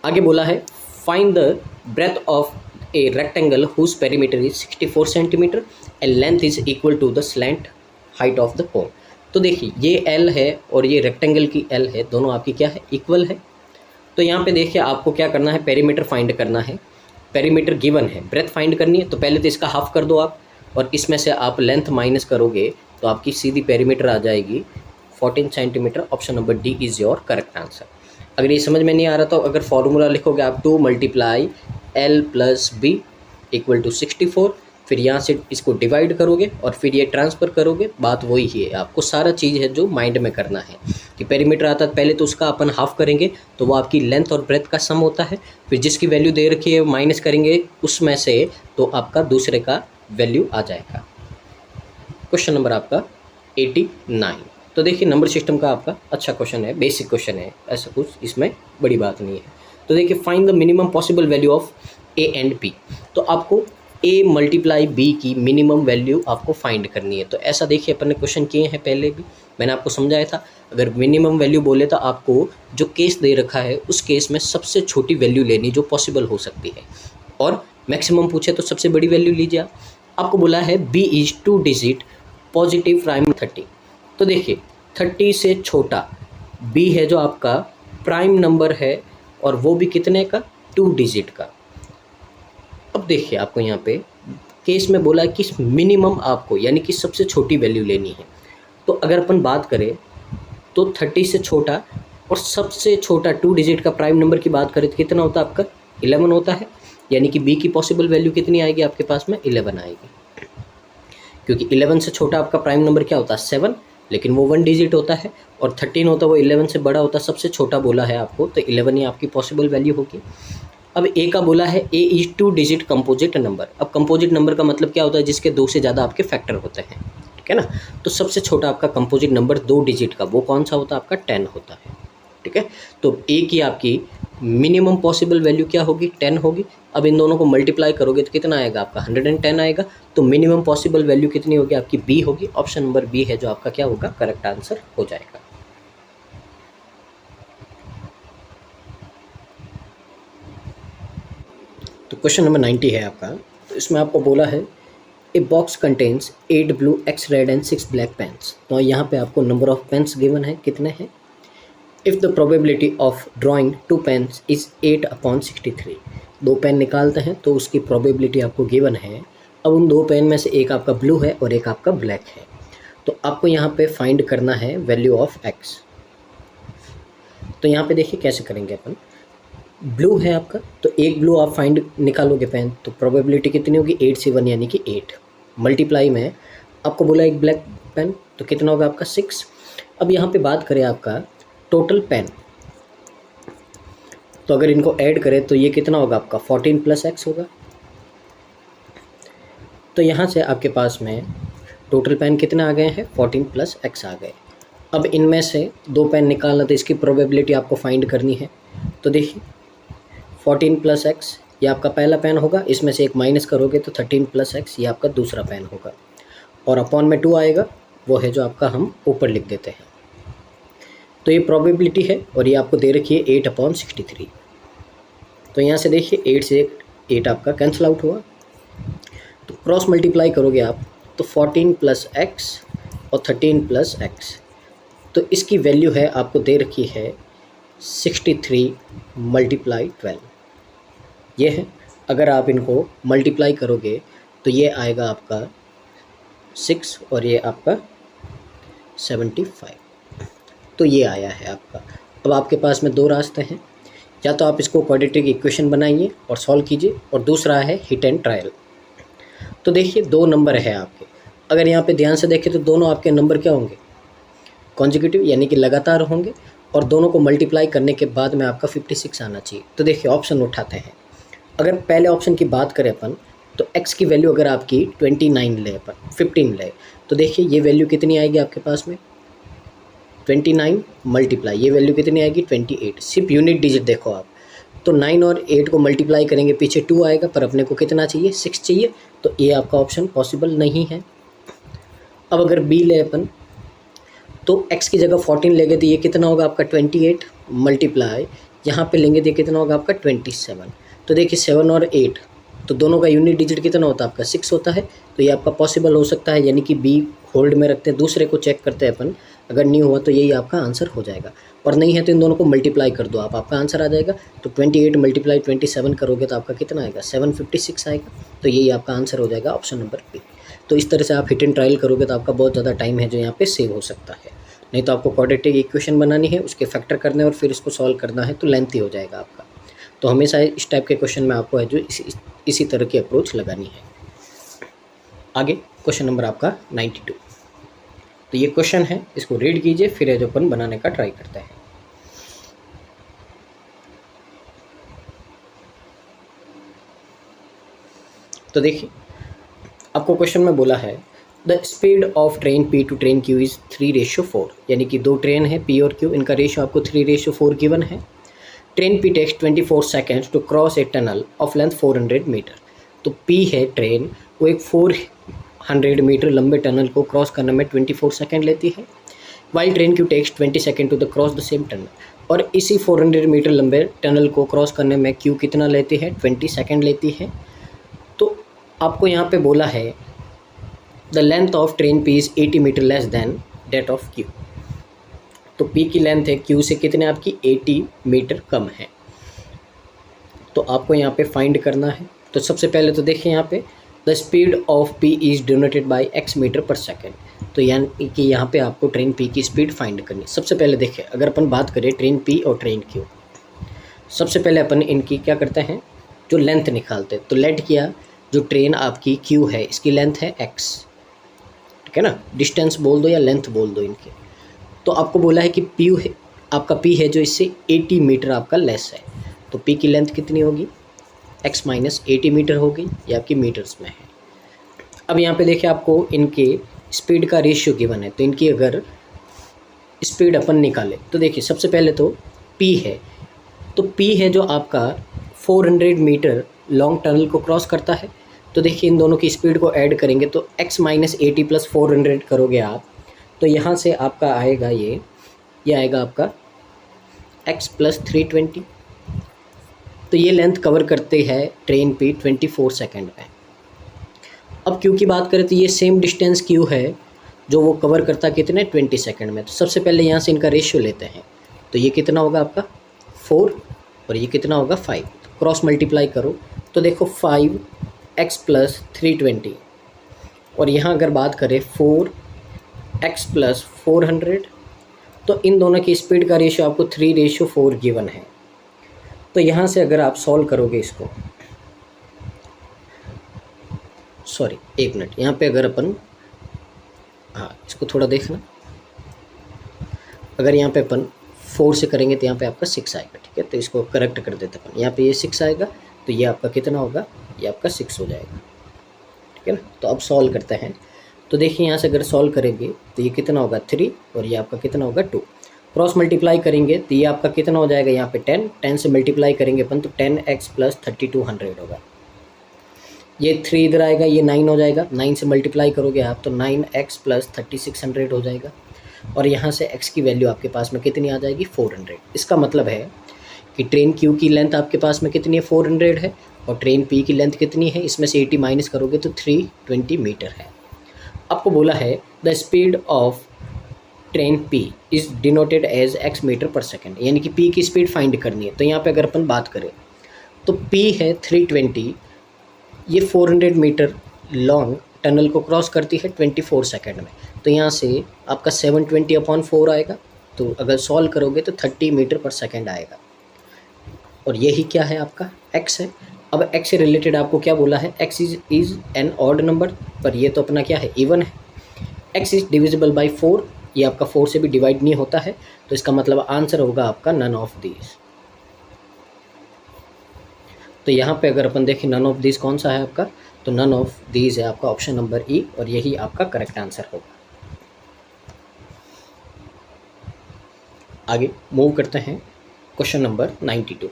आगे बोला है find the breadth of a rectangle whose perimeter is 64 centimeter and length is equal to the slant height of the cone. तो देखिए ये एल है और ये रेक्टेंगल की एल है, दोनों आपकी क्या है इक्वल है। तो यहाँ पे देखिए आपको क्या करना है पेरीमीटर फाइंड करना है, पेरीमीटर गिवन है, ब्रेथ फाइंड करनी है। तो पहले तो इसका हाफ कर दो आप और इसमें से आप लेंथ माइनस करोगे तो आपकी सीधी पेरीमीटर आ जाएगी 14 centimetre. Option number D is your correct answer. अगर ये समझ में नहीं आ रहा तो अगर फॉर्मूला लिखोगे आप 2 × L + B = 64, फिर यहाँ से इसको डिवाइड करोगे और फिर ये ट्रांसफ़र करोगे। बात वही है, आपको सारा चीज़ है जो माइंड में करना है कि पेरीमीटर आता है पहले तो उसका अपन हाफ करेंगे तो वो आपकी लेंथ और ब्रेथ का सम होता है, फिर जिसकी वैल्यू दे रखी है माइनस करेंगे उसमें से तो आपका दूसरे का वैल्यू आ जाएगा। क्वेश्चन नंबर आपका 89। तो देखिए नंबर सिस्टम का आपका अच्छा क्वेश्चन है, बेसिक क्वेश्चन है, ऐसा कुछ इसमें बड़ी बात नहीं है। तो देखिए find the minimum possible value of A and B. तो आपको a × b की मिनिमम वैल्यू आपको फाइंड करनी है। तो ऐसा देखिए अपन ने क्वेश्चन किए हैं पहले भी, मैंने आपको समझाया था अगर मिनिमम वैल्यू बोले तो आपको जो केस दे रखा है उस केस में सबसे छोटी वैल्यू लेनी जो पॉसिबल हो सकती है, और मैक्सिमम पूछे तो सबसे बड़ी वैल्यू लीजिए आप। आपको बोला है b is 2 digit positive prime 30। तो देखिए 30 से छोटा b है जो आपका प्राइम नंबर है और वो भी कितने का 2 डिजिट का। अब देखिए आपको यहाँ पे केस में बोला है कि मिनिमम आपको यानी कि सबसे छोटी वैल्यू लेनी है। तो अगर अपन बात करें तो 30 से छोटा और सबसे छोटा 2 डिजिट का प्राइम नंबर की बात करें तो कितना होता है आपका 11 होता है, यानी कि b की पॉसिबल वैल्यू कितनी आएगी आपके पास में 11 आएगी, क्योंकि 11 से छोटा आपका प्राइम नंबर क्या होता है 7, लेकिन वो 1 डिजिट होता है, और 13 होता है वो 11 से बड़ा होता है, सबसे छोटा बोला है आपको तो 11 ही आपकी पॉसिबल वैल्यू होगी। अब ए का बोला है ए इज 2 डिजिट कंपोजिट नंबर। अब कंपोजिट नंबर का मतलब क्या होता है जिसके 2 से ज़्यादा आपके फैक्टर होते हैं, ठीक है ना। तो सबसे छोटा आपका कंपोजिट नंबर 2 डिजिट का वो कौन सा होता है आपका 10 होता है, ठीक है। तो ए की आपकी मिनिमम पॉसिबल वैल्यू क्या होगी 10 होगी। अब इन दोनों को मल्टीप्लाई करोगे तो कितना आएगा आपका 110 आएगा। तो मिनिमम पॉसिबल वैल्यू कितनी होगी आपकी बी होगी। ऑप्शन नंबर बी है जो आपका क्या होगा करेक्ट आंसर हो जाएगा। तो क्वेश्चन नंबर 90 है आपका। तो इसमें आपको बोला है a box contains 8 blue x red and 6 black pens. तो यहाँ पे आपको नंबर ऑफ पेन्स गिवन है कितने हैं। If the probability of drawing 2 pens is 8/63। 2 pen निकालते हैं तो उसकी प्रोबेबिलिटी आपको गिवन है। अब उन 2 पेन में से एक आपका ब्लू है और एक आपका ब्लैक है। तो आपको यहाँ पे फाइंड करना है वैल्यू ऑफ एक्स। तो यहाँ पे देखिए कैसे करेंगे अपन। ब्लू है आपका, तो एक ब्लू आप फाइंड निकालोगे पेन, तो प्रोबेबिलिटी कितनी होगी 8 से 1 यानी कि 8 मल्टीप्लाई में आपको बोला एक ब्लैक पेन, तो कितना होगा आपका 6। अब यहाँ पे बात करें आपका टोटल पेन, तो अगर इनको ऐड करें तो ये कितना होगा आपका 14 प्लस एक्स होगा। तो यहाँ से आपके पास में टोटल पेन कितने आ गए हैं 14 प्लस एक्स आ गए। अब इनमें से 2 पेन निकालना, तो इसकी प्रोबेबिलिटी आपको फाइंड करनी है। तो देखिए 14 प्लस एक्स ये आपका पहला पेन होगा, इसमें से एक माइनस करोगे तो 13 प्लस एक्स ये आपका दूसरा पेन होगा, और अपॉन में 2 आएगा, वो है जो आपका हम ऊपर लिख देते हैं। तो ये प्रोबेबिलिटी है और ये आपको दे रखी है 8/63। तो यहाँ से देखिए 8 से 8 आपका कैंसिल आउट हुआ, तो क्रॉस मल्टीप्लाई करोगे आप तो 14 प्लस एक्स और 13 प्लस एक्स, तो इसकी वैल्यू है आपको दे रखी है 63 मल्टीप्लाई 12। ये है, अगर आप इनको मल्टीप्लाई करोगे तो ये आएगा आपका 6 और ये आपका 75। तो ये आया है आपका। अब आपके पास में 2 रास्ते हैं, या तो आप इसको क्वाड्रेटिक इक्वेशन बनाइए और सॉल्व कीजिए, और दूसरा है हिट एंड ट्रायल। तो देखिए 2 नंबर है आपके, अगर यहाँ पे ध्यान से देखें तो दोनों आपके नंबर क्या होंगे कॉन्जिक्यूटिव यानी कि लगातार होंगे, और दोनों को मल्टीप्लाई करने के बाद में आपका 56 आना चाहिए। तो देखिए ऑप्शन उठाते हैं। अगर पहले ऑप्शन की बात करें अपन, तो x की वैल्यू अगर आपकी 29 ले, अपन 15 ले, तो देखिए ये वैल्यू कितनी आएगी आपके पास में 29 मल्टीप्लाई, ये वैल्यू कितनी आएगी 28। सिर्फ यूनिट डिजिट देखो आप, तो 9 और 8 को मल्टीप्लाई करेंगे पीछे 2 आएगा, पर अपने को कितना चाहिए 6 चाहिए, तो ये आपका ऑप्शन पॉसिबल नहीं है। अब अगर b ले अपन, तो x की जगह 14 लेंगे तो ये कितना होगा आपका 28 मल्टीप्लाई, यहाँ पे लेंगे तो ये कितना होगा आपका 27। तो देखिए 7 और 8 तो दोनों का यूनिट डिजिट कितना होता है आपका 6 होता है, तो ये आपका पॉसिबल हो सकता है, यानी कि बी होल्ड में रखते हैं, दूसरे को चेक करते हैं अपन, अगर नहीं हुआ तो यही आपका आंसर हो जाएगा, और नहीं है तो इन दोनों को मल्टीप्लाई कर दो आप, आपका आंसर आ जाएगा। तो 28 मल्टीप्लाई 27 करोगे तो आपका कितना आएगा 756 आएगा, तो यही आपका आंसर हो जाएगा ऑप्शन नंबर बी। तो इस तरह से आप हिट एंड ट्रायल करोगे तो आपका बहुत ज़्यादा टाइम है जो यहाँ पे सेव हो सकता है, नहीं तो आपको क्वाड्रेटिक इक्वेशन बनानी है, उसके फैक्टर करने और फिर इसको सॉल्व करना है, तो लेंथी हो जाएगा आपका। तो हमेशा इस टाइप के क्वेश्चन में आपको है जो इसी तरह की अप्रोच लगानी है। आगे क्वेश्चन नंबर आपका 92। तो ये क्वेश्चन है, इसको रीड कीजिए, फिर है जो अपन बनाने का ट्राई करते हैं। तो देखिए आपको क्वेश्चन में बोला है the speed of train P to train Q is 3:4, यानी कि 2 ट्रेन है P और Q, इनका रेशियो आपको 3:4 गिवन है। Train P takes 24 seconds to cross a tunnel of length 400 meter. तो P है ट्रेन, वो एक 400 मीटर लंबे टनल को क्रॉस करने में 24 सेकेंड लेती है, while train Q takes 20 second to the cross the same tunnel. और इसी 400 मीटर लंबे टनल को क्रॉस करने में Q कितना लेती है 20 सेकेंड लेती है। तो आपको यहाँ पे बोला है the length of train P is 80 meter less than that of Q। तो P की लेंथ है Q से कितने आपकी 80 मीटर कम है, तो आपको यहाँ पे फाइंड करना है। तो सबसे पहले तो देखिए यहाँ पे the speed of P is denoted by x meter per second, तो यानी कि यहाँ पे आपको ट्रेन P की स्पीड फाइंड करनी है। सबसे पहले देखिए अगर अपन बात करें ट्रेन P और ट्रेन Q, सबसे पहले अपन इनकी क्या करते हैं जो लेंथ निकालते हैं। तो लेट किया जो ट्रेन आपकी Q है इसकी लेंथ है x, ठीक है ना, डिस्टेंस बोल दो या लेंथ बोल दो इनके। तो आपको बोला है कि P है आपका P है जो इससे 80 मीटर आपका लेस है, तो P की लेंथ कितनी होगी x माइनस 80 मीटर होगी, ये आपकी मीटर्स में है। अब यहाँ पे देखिए आपको इनके स्पीड का रेशियो गिवन है, तो इनकी अगर स्पीड अपन निकाले तो देखिए सबसे पहले तो P है, तो P है जो आपका 400 मीटर लॉन्ग टनल को क्रॉस करता है। तो देखिए इन दोनों की स्पीड को ऐड करेंगे तो x माइनस 80 प्लस 400 करोगे आप, तो यहाँ से आपका आएगा ये आएगा आपका x प्लस 320। तो ये लेंथ कवर करते हैं ट्रेन P 24 सेकेंड में। अब Q की बात करें तो ये सेम डिस्टेंस Q है जो वो कवर करता कितने 20 सेकेंड में। तो सबसे पहले यहाँ से इनका रेशियो लेते हैं, तो ये कितना होगा आपका 4 और ये कितना होगा 5, तो क्रॉस मल्टीप्लाई करो तो देखो 5x प्लस 320, और यहाँ अगर बात करें 4 x प्लस 400। तो इन दोनों की स्पीड का रेशियो आपको 3:4 गिवन है। तो यहाँ से अगर आप सॉल्व करोगे इसको, सॉरी एक मिनट, यहाँ पे अगर अपन, हाँ इसको थोड़ा देखना, अगर यहाँ पे अपन 4 से करेंगे तो यहाँ पे आपका 6 आएगा, ठीक है। तो इसको करेक्ट कर देते अपन, यहाँ पे ये 6 आएगा तो ये आपका कितना होगा, ये आपका 6 हो जाएगा, ठीक है ना। तो अब सॉल्व करते हैं। तो देखिए यहाँ से अगर सॉल्व करेंगे तो ये कितना होगा 3 और ये आपका कितना होगा 2। क्रॉस मल्टीप्लाई करेंगे तो ये आपका कितना हो जाएगा, यहाँ पे 10 से मल्टीप्लाई करेंगे अपन तो 10x प्लस 3200 होगा। ये 3 इधर आएगा, ये 9 हो जाएगा, 9 से मल्टीप्लाई करोगे आप तो 9x प्लस 3600 हो जाएगा। और यहाँ से x की वैल्यू आपके पास में कितनी आ जाएगी 400। इसका मतलब है कि ट्रेन Q की लेंथ आपके पास में कितनी है 400 है, और ट्रेन P की लेंथ कितनी है, इसमें से 80 माइनस करोगे तो 320 मीटर है। आपको बोला है the speed of train P is denoted as x meter per second, यानी कि P की स्पीड फाइंड करनी है। तो यहाँ पे अगर अपन बात करें तो P है 320, ये 400 मीटर लॉन्ग टनल को क्रॉस करती है 24 सेकेंड में। तो यहाँ से आपका 720/4 आएगा, तो अगर सॉल्व करोगे तो 30 मीटर पर सेकेंड आएगा। और यही क्या है आपका x है। अब x से रिलेटेड आपको क्या बोला है, x is an odd number, पर ये तो अपना क्या है इवन है। x इज़ डिविजिबल बाई 4, ये आपका 4 से भी डिवाइड नहीं होता है, तो इसका मतलब आंसर होगा आपका नन ऑफ दीज। तो यहाँ पे अगर अपन देखें नन ऑफ दीज कौन सा है आपका, तो नन ऑफ दीज है आपका ऑप्शन नंबर ई, और यही आपका करेक्ट आंसर होगा। आगे मूव करते हैं क्वेश्चन नंबर 92।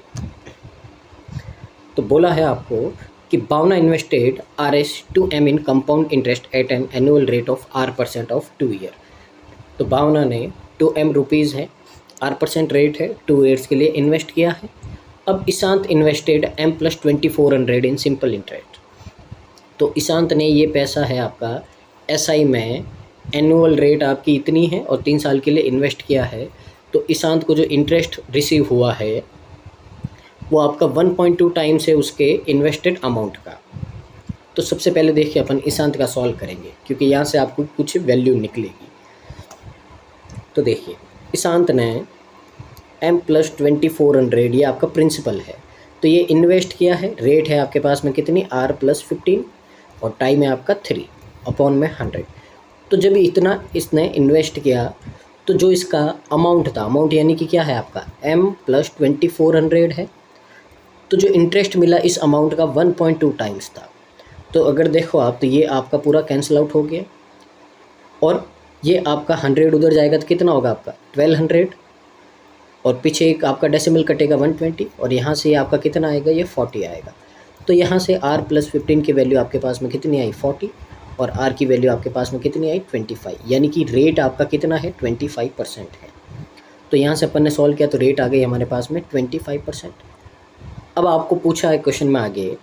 तो बोला है आपको कि Bhavna invested Rs to M in compound interest at an annual rate of R% of 2 year. तो भावना ने 2M रुपीज़ है, R% रेट है, 2 ईयर्स के लिए इन्वेस्ट किया है। अब Ishant invested M plus 2400 in simple interest. तो ईशांत ने ये पैसा है आपका SI में, एनुअल रेट आपकी इतनी है और 3 साल के लिए इन्वेस्ट किया है। तो ईशांत को जो इंटरेस्ट रिसीव हुआ है वो आपका 1.2 टाइम्स है उसके इन्वेस्टेड अमाउंट का। तो सबसे पहले देखिए अपन ईशांत का सॉल्व करेंगे, क्योंकि यहाँ से आपको कुछ वैल्यू निकलेगी। तो देखिए ईशांत ने M प्लस 2400, ये आपका प्रिंसिपल है, तो ये इन्वेस्ट किया है। रेट है आपके पास में कितनी R प्लस 15 और टाइम है आपका 3/100। तो जब इतना इसने इन्वेस्ट किया तो जो इसका अमाउंट था, अमाउंट यानी कि क्या है आपका M प्लस 2400 है, तो जो इंटरेस्ट मिला इस अमाउंट का 1.2 टाइम्स था। तो अगर देखो आप तो ये आपका पूरा कैंसिल आउट हो गया, और ये आपका 100 उधर जाएगा तो कितना होगा आपका 1200, और पीछे एक आपका डेसिमल कटेगा 120, और यहाँ से ये आपका कितना आएगा, ये 40 आएगा। तो यहाँ से R प्लस 15 की वैल्यू आपके पास में कितनी आई 40, और R की वैल्यू आपके पास में कितनी आई 25, यानी कि रेट आपका कितना है 25% है। तो यहाँ से अपन ने सॉल्व किया तो रेट आ गई हमारे पास में 25%। अब आपको पूछा है क्वेश्चन में आगे,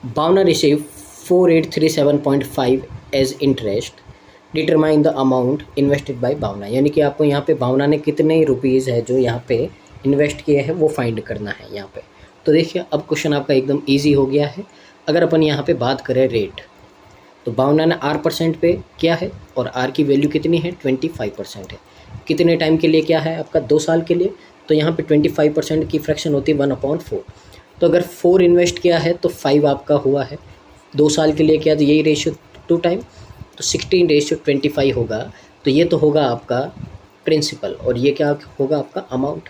Bhavna receive 4837.5 as interest, determine the amount invested by Bhavna, यानी कि आपको यहाँ पे भावना ने कितने रुपीज़ है जो यहाँ पे इन्वेस्ट किए हैं वो फाइंड करना है यहाँ पे। तो देखिए अब क्वेश्चन आपका एकदम इजी हो गया है। अगर अपन यहाँ पे बात करें रेट, तो भावना ने R% पे किया है और R की वैल्यू कितनी है 25% है। कितने टाइम के लिए क्या है आपका 2 साल के लिए, तो यहाँ पे 25% की फ्रैक्शन होती है 1/4। तो अगर 4 इन्वेस्ट किया है तो 5 आपका हुआ है, 2 साल के लिए किया तो यही रेशियो 2 टाइम, तो 16:25 होगा। तो ये तो होगा आपका प्रिंसिपल, और ये क्या होगा आपका अमाउंट।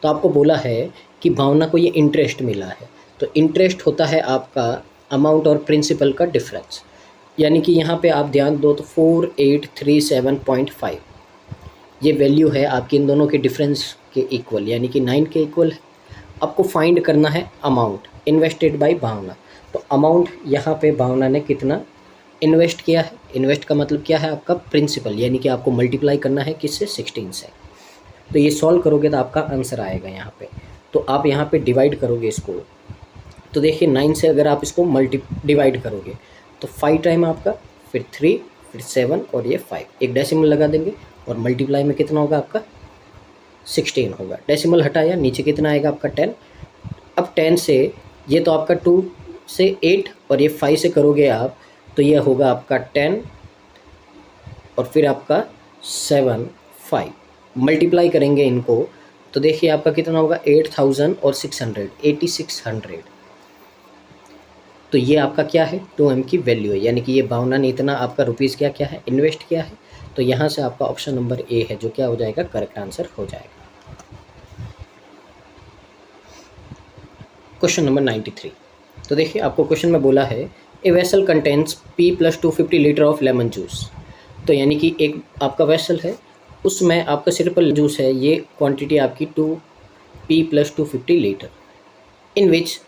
तो आपको बोला है कि भावना को ये इंटरेस्ट मिला है, तो इंटरेस्ट होता है आपका अमाउंट और प्रिंसिपल का डिफरेंस, यानी कि यहाँ पे आप ध्यान दो तो 4837.5 ये वैल्यू है आपकी इन दोनों के डिफरेंस के इक्वल, यानी कि 9 के इक्वल है। आपको फाइंड करना है अमाउंट इन्वेस्टेड बाय भावना। तो अमाउंट यहाँ पे भावना ने कितना इन्वेस्ट किया है, इन्वेस्ट का मतलब क्या है आपका प्रिंसिपल, यानी कि आपको मल्टीप्लाई करना है किससे 16 से। तो ये सॉल्व करोगे तो आपका आंसर आएगा यहाँ पे। तो आप यहाँ पे डिवाइड करोगे इसको, तो देखिए 9 से अगर आप इसको डिवाइड करोगे तो 5 टाइम आपका, फिर 3, फिर 7 और ये 5, एक डेसिमल लगा देंगे और मल्टीप्लाई में कितना होगा आपका 16 होगा। डेसिमल हटाया, नीचे कितना आएगा आपका 10। अब 10 से ये तो आपका 2 से 8 और ये 5 से करोगे आप तो ये होगा आपका 10 और फिर आपका 7 5 मल्टीप्लाई करेंगे इनको तो देखिए आपका कितना होगा 8000 और 600 8600। तो ये आपका क्या है 2M की वैल्यू है, यानी कि ये भावना ने इतना आपका रुपीज़ क्या क्या है इन्वेस्ट किया है। तो यहाँ से आपका ऑप्शन नंबर ए है जो क्या हो जाएगा करेक्ट आंसर हो जाएगा। Question number 93। तो देखिए आपको क्वेश्चन में बोला है a vessel contents P + 250 litre of lemon juice. तो यानी कि एक आपका वेसल है उसमें आपका सिर्फ जूस है, ये क्वांटिटी आपकी P + 250 litre in which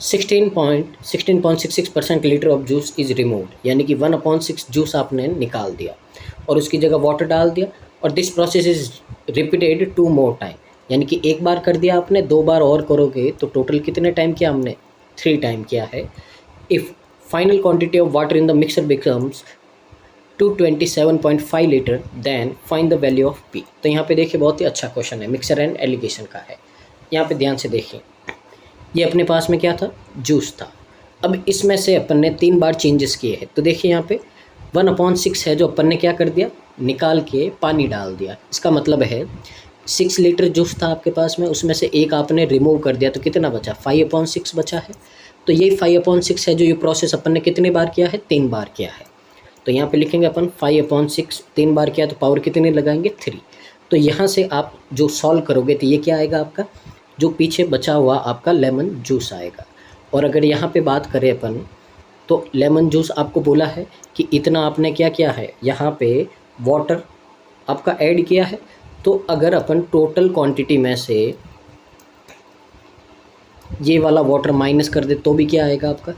16.66% litre of juice is removed, यानी कि 1/6 जूस आपने निकाल दिया और उसकी जगह वाटर डाल दिया और this process is repeated 2 more time, यानी कि एक बार कर दिया आपने 2 बार और करोगे तो टोटल कितने टाइम किया हमने 3 टाइम किया है। If final quantity of water in the mixer becomes 227.5 litre then find the value of P। तो यहाँ पे देखिए बहुत ही अच्छा क्वेश्चन है, मिक्सर एंड एलिगेशन का है। यहाँ पे ध्यान से देखिए ये अपने पास में क्या था जूस था, अब इसमें से अपन ने 3 बार चेंजेस किए हैं। तो देखिए यहाँ पे 1/6 है जो अपन ने क्या कर दिया निकाल के पानी डाल दिया, इसका मतलब है 6 लीटर जूस था आपके पास में, उसमें से एक आपने रिमूव कर दिया तो कितना बचा 5/6 बचा है। तो ये 5/6 है जो ये प्रोसेस अपन ने कितने बार किया है 3 बार किया है। तो यहाँ पे लिखेंगे अपन 5/6 3 बार किया तो पावर कितने लगाएंगे 3। तो यहाँ से आप जो सॉल्व करोगे तो ये क्या आएगा आपका जो पीछे बचा हुआ आपका लेमन जूस आएगा। और अगर यहाँ पे बात करें अपन तो लेमन जूस आपको बोला है कि इतना आपने क्या किया है यहाँ पे वाटर आपका ऐड किया है। तो अगर अपन टोटल क्वांटिटी में से ये वाला वाटर माइनस कर दे तो भी क्या आएगा आपका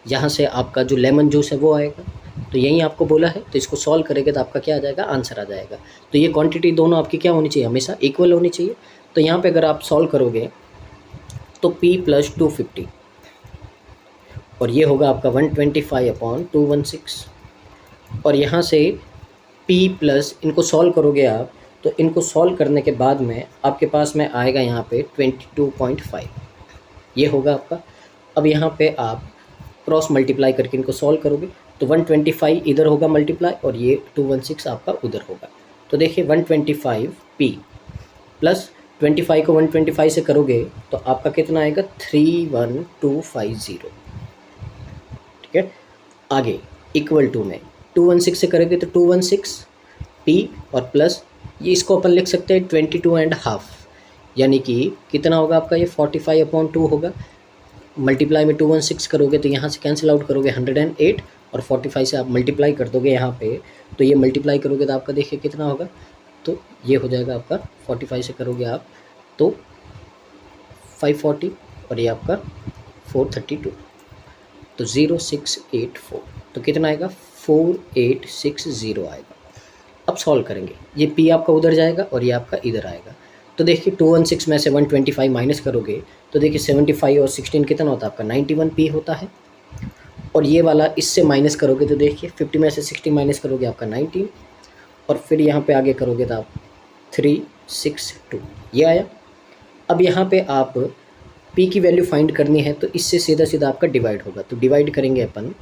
यहाँ से आपका जो लेमन जूस है वो आएगा। तो यही आपको बोला है, तो इसको सॉल्व करेंगे तो आपका क्या आ जाएगा आंसर आ जाएगा। तो ये क्वांटिटी दोनों आपकी क्या होनी चाहिए हमेशा इक्वल होनी चाहिए। तो यहाँ पे अगर आप सॉल्व करोगे तो P + 250 और ये होगा आपका 125/216 और यहाँ से P प्लस इनको सॉल्व करोगे आप तो इनको सॉल्व करने के बाद में आपके पास में आएगा यहाँ पे 22.5 ये होगा आपका। अब यहाँ पे आप क्रॉस मल्टीप्लाई करके इनको सॉल्व करोगे तो 125 इधर होगा मल्टीप्लाई और ये 216 आपका उधर होगा। तो देखिए 125P प्लस 25 को 125 से करोगे तो आपका कितना आएगा 31250। ठीक है, आगे इक्वल टू में 216 से करोगे तो 216P और प्लस ये इसको अपन लिख सकते हैं 22.5, यानी कि कितना होगा आपका ये 45/2 होगा। मल्टीप्लाई में 216 करोगे तो यहाँ से कैंसिल आउट करोगे 108 और 45 से आप मल्टीप्लाई कर दोगे यहाँ पे तो ये मल्टीप्लाई करोगे तो आपका देखिए कितना होगा। तो ये हो जाएगा आपका 45 से करोगे आप तो 540 और ये आपका 432 तो 0684 तो कितना आएगा 4860 आएगा। अब सॉल्व करेंगे, ये P आपका उधर जाएगा और ये आपका इधर आएगा। तो देखिए 216 में से 125 माइनस करोगे तो देखिए 75 और 16 कितना होता है आपका 91P होता है। और ये वाला इससे माइनस करोगे तो देखिए 50 में से 60 माइनस करोगे आपका 19 और फिर यहाँ पे आगे करोगे तो आप 362 ये आया। अब यहाँ पे आप P की वैल्यू फाइंड करनी है तो इससे सीधा सीधा आपका डिवाइड होगा। तो डिवाइड करेंगे अपन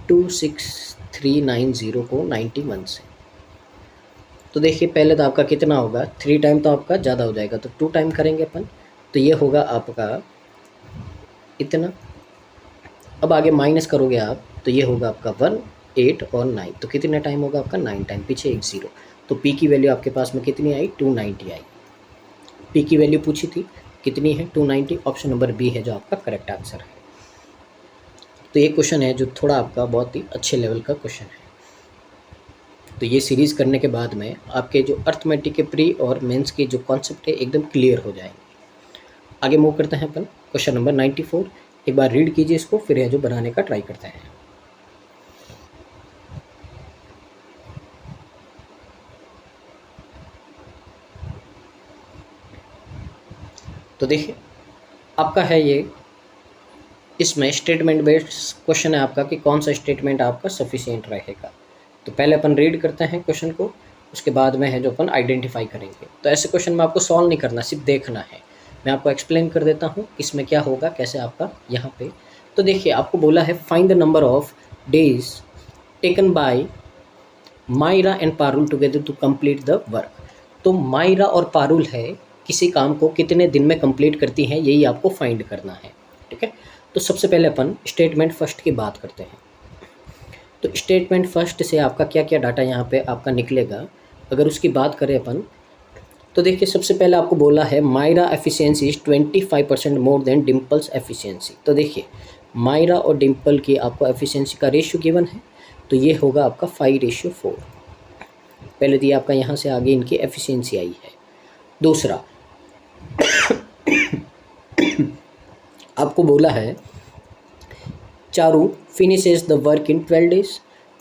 26390 को 91 से। तो देखिए पहले तो आपका कितना होगा 3 टाइम तो आपका ज़्यादा हो जाएगा तो 2 टाइम करेंगे अपन तो ये होगा आपका इतना। अब आगे माइनस करोगे आप तो ये होगा आपका 1 8 और 9 तो कितने टाइम होगा आपका 9 टाइम, पीछे एक 0। तो P की वैल्यू आपके पास में कितनी आई 290 आई। P की वैल्यू पूछी थी कितनी है 290, ऑप्शन नंबर बी है जो आपका करेक्ट आंसर है। तो ये क्वेश्चन है जो थोड़ा आपका बहुत ही अच्छे लेवल का क्वेश्चन है। तो ये सीरीज़ करने के बाद में आपके जो अर्थमेटिक के प्री और मेंस के जो कॉन्सेप्ट है एकदम क्लियर हो जाएंगे। आगे मूव करते हैं अपन क्वेश्चन नंबर 94। एक बार रीड कीजिए इसको फिर यह जो बनाने का ट्राई करते हैं। तो देखिए आपका है ये, इसमें स्टेटमेंट बेस्ड क्वेश्चन है आपका कि कौन सा स्टेटमेंट आपका सफिशिएंट रहेगा। तो पहले अपन रीड करते हैं क्वेश्चन को, उसके बाद में है जो अपन आइडेंटिफाई करेंगे। तो ऐसे क्वेश्चन में आपको सॉल्व नहीं करना, सिर्फ देखना है। मैं आपको एक्सप्लेन कर देता हूँ इसमें क्या होगा कैसे आपका यहाँ पे। तो देखिए आपको बोला है find the number of days taken by Myra and Parul together to complete the work. तो मायरा और पारुल है किसी काम को कितने दिन में कंप्लीट करती हैं, यही आपको फाइंड करना है। ठीक है, तो सबसे पहले अपन स्टेटमेंट फर्स्ट की बात करते हैं। तो स्टेटमेंट फर्स्ट से आपका क्या क्या डाटा यहाँ पे आपका निकलेगा, अगर उसकी बात करें अपन, तो देखिए सबसे पहले आपको बोला है Myra efficiency is 25% more than Dimple's efficiency. तो देखिए मायरा और डिम्पल की आपको एफिशिएंसी का रेशियो गिवन है, तो ये होगा आपका 5:4। पहले दिया आपका, यहाँ से आगे इनकी एफिशिएंसी आई है। दूसरा आपको बोला है Charu finishes the work in 12 days.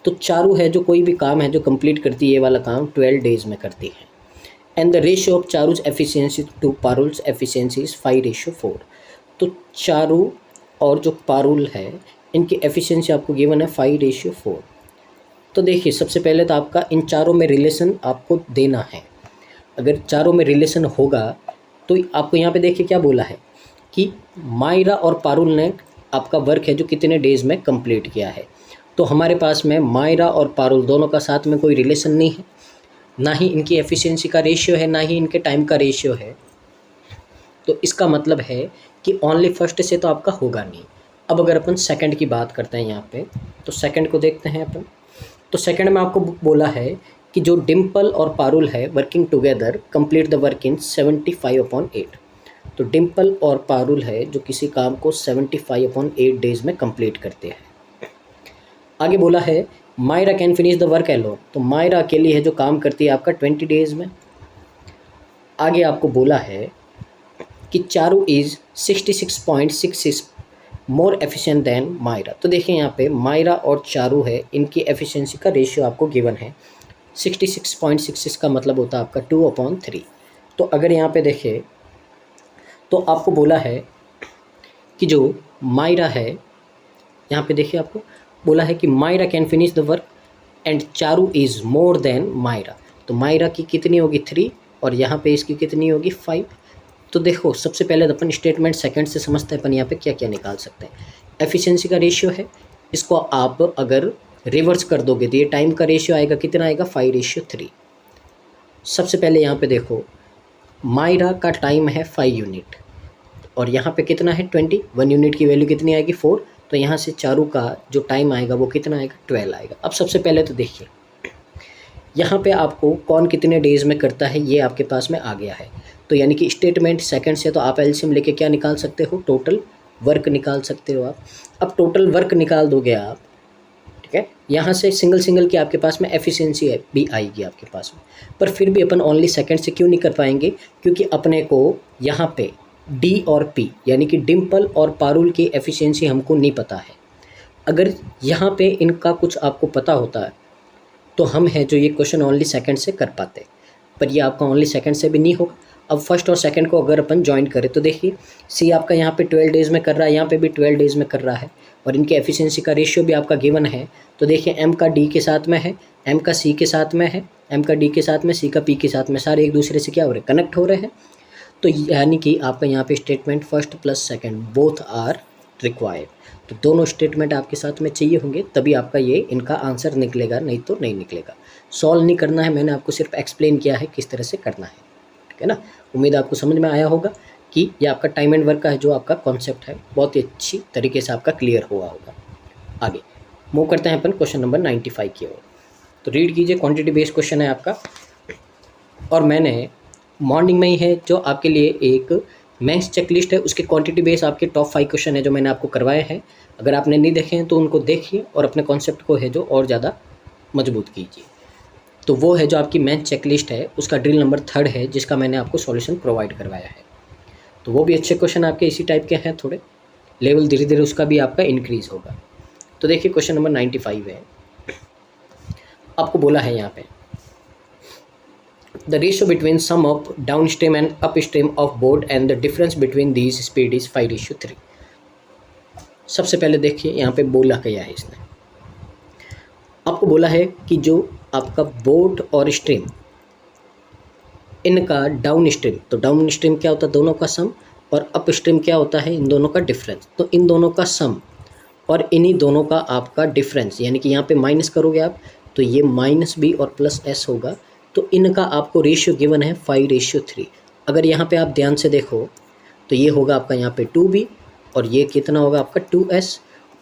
तो चारू है जो कोई भी काम है जो कंप्लीट करती है, ये वाला काम 12 डेज में करती है। And the ratio of Charu's efficiency to Parul's efficiency is 5:4। तो चारू और जो पारुल है इनकी एफिशिएंसी आपको गिवन है 5:4। तो देखिए सबसे पहले तो आपका इन चारों में रिलेशन आपको देना है। अगर चारों में रिलेशन होगा तो आपको यहाँ पे देखिए क्या बोला है कि मायरा और पारुल ने आपका वर्क है जो कितने डेज़ में कंप्लीट किया है। तो हमारे पास में मायरा और पारुल दोनों का साथ में कोई रिलेशन नहीं है, ना ही इनकी एफिशिएंसी का रेशियो है, ना ही इनके टाइम का रेशियो है। तो इसका मतलब है कि ओनली फर्स्ट से तो आपका होगा नहीं। अब अगर अपन सेकंड की बात करते हैं यहाँ पे, तो सेकंड को देखते हैं अपन। तो सेकंड में आपको बोला है कि जो डिम्पल और पारुल है working together complete the work in 75/8। तो डिम्पल और पारुल है जो किसी काम को 75/8 डेज में कंप्लीट करते हैं। आगे बोला है Myra can finish the work alone. तो मायरा अकेली है जो काम करती है आपका 20 डेज में। आगे आपको बोला है कि Charu is 66.66 more efficient than Myra. तो देखिए यहाँ पे मायरा और चारू है, इनकी एफिशिएंसी का रेशियो आपको गिवन है 66.66 का मतलब होता है आपका 2/3। तो अगर यहाँ पे देखें तो आपको बोला है कि जो मायरा है, यहाँ पे देखिए आपको बोला है कि Myra can finish the work and Charu is more than Myra. तो मायरा की कितनी होगी 3 और यहाँ पे इसकी कितनी होगी 5। तो देखो सबसे पहले तो अपन स्टेटमेंट सेकंड से समझते हैं अपन यहाँ पे क्या क्या निकाल सकते हैं। एफिशिएंसी का रेशियो है, इसको आप अगर रिवर्स कर दोगे तो ये टाइम का रेशियो आएगा, कितना आएगा 5:3। सबसे पहले यहाँ पे देखो मायरा का टाइम है 5 यूनिट और यहाँ पे कितना है 20, 1 यूनिट की वैल्यू कितनी आएगी 4। तो यहाँ से चारू का जो टाइम आएगा वो कितना आएगा 12 आएगा। अब सबसे पहले तो देखिए यहाँ पे आपको कौन कितने डेज में करता है ये आपके पास में आ गया है। तो यानी कि स्टेटमेंट सेकंड से तो आप एलसीएम लेके क्या निकाल सकते हो, टोटल वर्क निकाल सकते हो आप। अब टोटल वर्क निकाल दोगे आप, ठीक है, यहाँ से सिंगल सिंगल की आपके पास में एफिशिएंसी भी आएगी आपके पास में। पर फिर भी अपन ओनली सेकंड से क्यों नहीं कर पाएंगे, क्योंकि अपने को यहाँ पे डी और पी यानी कि डिम्पल और पारुल की एफिशिएंसी हमको नहीं पता है। अगर यहाँ पे इनका कुछ आपको पता होता है तो हम है जो ये क्वेश्चन ओनली सेकंड से कर पाते, पर ये आपका ओनली सेकंड से भी नहीं होगा। अब फर्स्ट और सेकंड को अगर अपन ज्वाइन करें तो देखिए सी आपका यहाँ पे 12 डेज़ में कर रहा है, यहाँ पे भी 12 डेज़ में कर रहा है और इनकी एफिशिएंसी का रेशियो भी आपका गिवन है। तो देखिए एम का डी के साथ में है, एम का सी के साथ में है, एम का डी के साथ में, सी का पी के साथ में, सारे एक दूसरे से क्या हो रहे हैं, कनेक्ट हो रहे हैं। तो यानी कि आपका यहाँ पे statement first plus second both are required. तो दोनों स्टेटमेंट आपके साथ में चाहिए होंगे तभी आपका ये इनका आंसर निकलेगा, नहीं तो नहीं निकलेगा। सॉल्व नहीं करना है, मैंने आपको सिर्फ एक्सप्लेन किया है किस तरह से करना है, ठीक है ना। उम्मीद आपको समझ में आया होगा कि ये आपका टाइम एंड वर्क का है जो आपका कॉन्सेप्ट है बहुत ही अच्छी तरीके से आपका क्लियर हुआ होगा। आगे मूव करते हैं अपन क्वेश्चन नंबर 95 की ओर। तो रीड कीजिए, क्वांटिटी बेस्ड क्वेश्चन है आपका और मैंने मॉर्निंग में ही है जो आपके लिए एक मेंस चेकलिस्ट है, उसके क्वांटिटी बेस आपके टॉप 5 क्वेश्चन है जो मैंने आपको करवाए हैं। अगर आपने नहीं देखे हैं तो उनको देखिए और अपने कॉन्सेप्ट को है जो और ज़्यादा मजबूत कीजिए। तो वो है जो आपकी मेंस चेकलिस्ट है, उसका ड्रिल नंबर 3 है जिसका मैंने आपको सॉल्यूशन प्रोवाइड करवाया है। तो वो भी अच्छे क्वेश्चन आपके इसी टाइप के हैं, थोड़े लेवल धीरे धीरे उसका भी आपका इंक्रीज़ होगा। तो देखिए क्वेश्चन नंबर 95 है, आपको बोला है यहाँ पे the ratio between sum of downstream and upstream of board and the difference between these speed is 5:3। सबसे पहले देखिए यहाँ पे बोला क्या है इसने, आपको बोला है कि जो आपका बोर्ड और स्ट्रीम इनका डाउन स्ट्रीम, तो डाउन स्ट्रीम क्या होता है दोनों का सम, और अप स्ट्रीम क्या होता है इन दोनों का डिफरेंस। तो इन दोनों का सम और इन्हीं दोनों का आपका डिफरेंस, यानी कि यहाँ पे माइनस करोगे आप तो ये -b और +s होगा। तो इनका आपको रेशियो गिवन है 5:3। अगर यहाँ पे आप ध्यान से देखो तो ये होगा आपका यहाँ पे 2b और ये कितना होगा आपका 2s।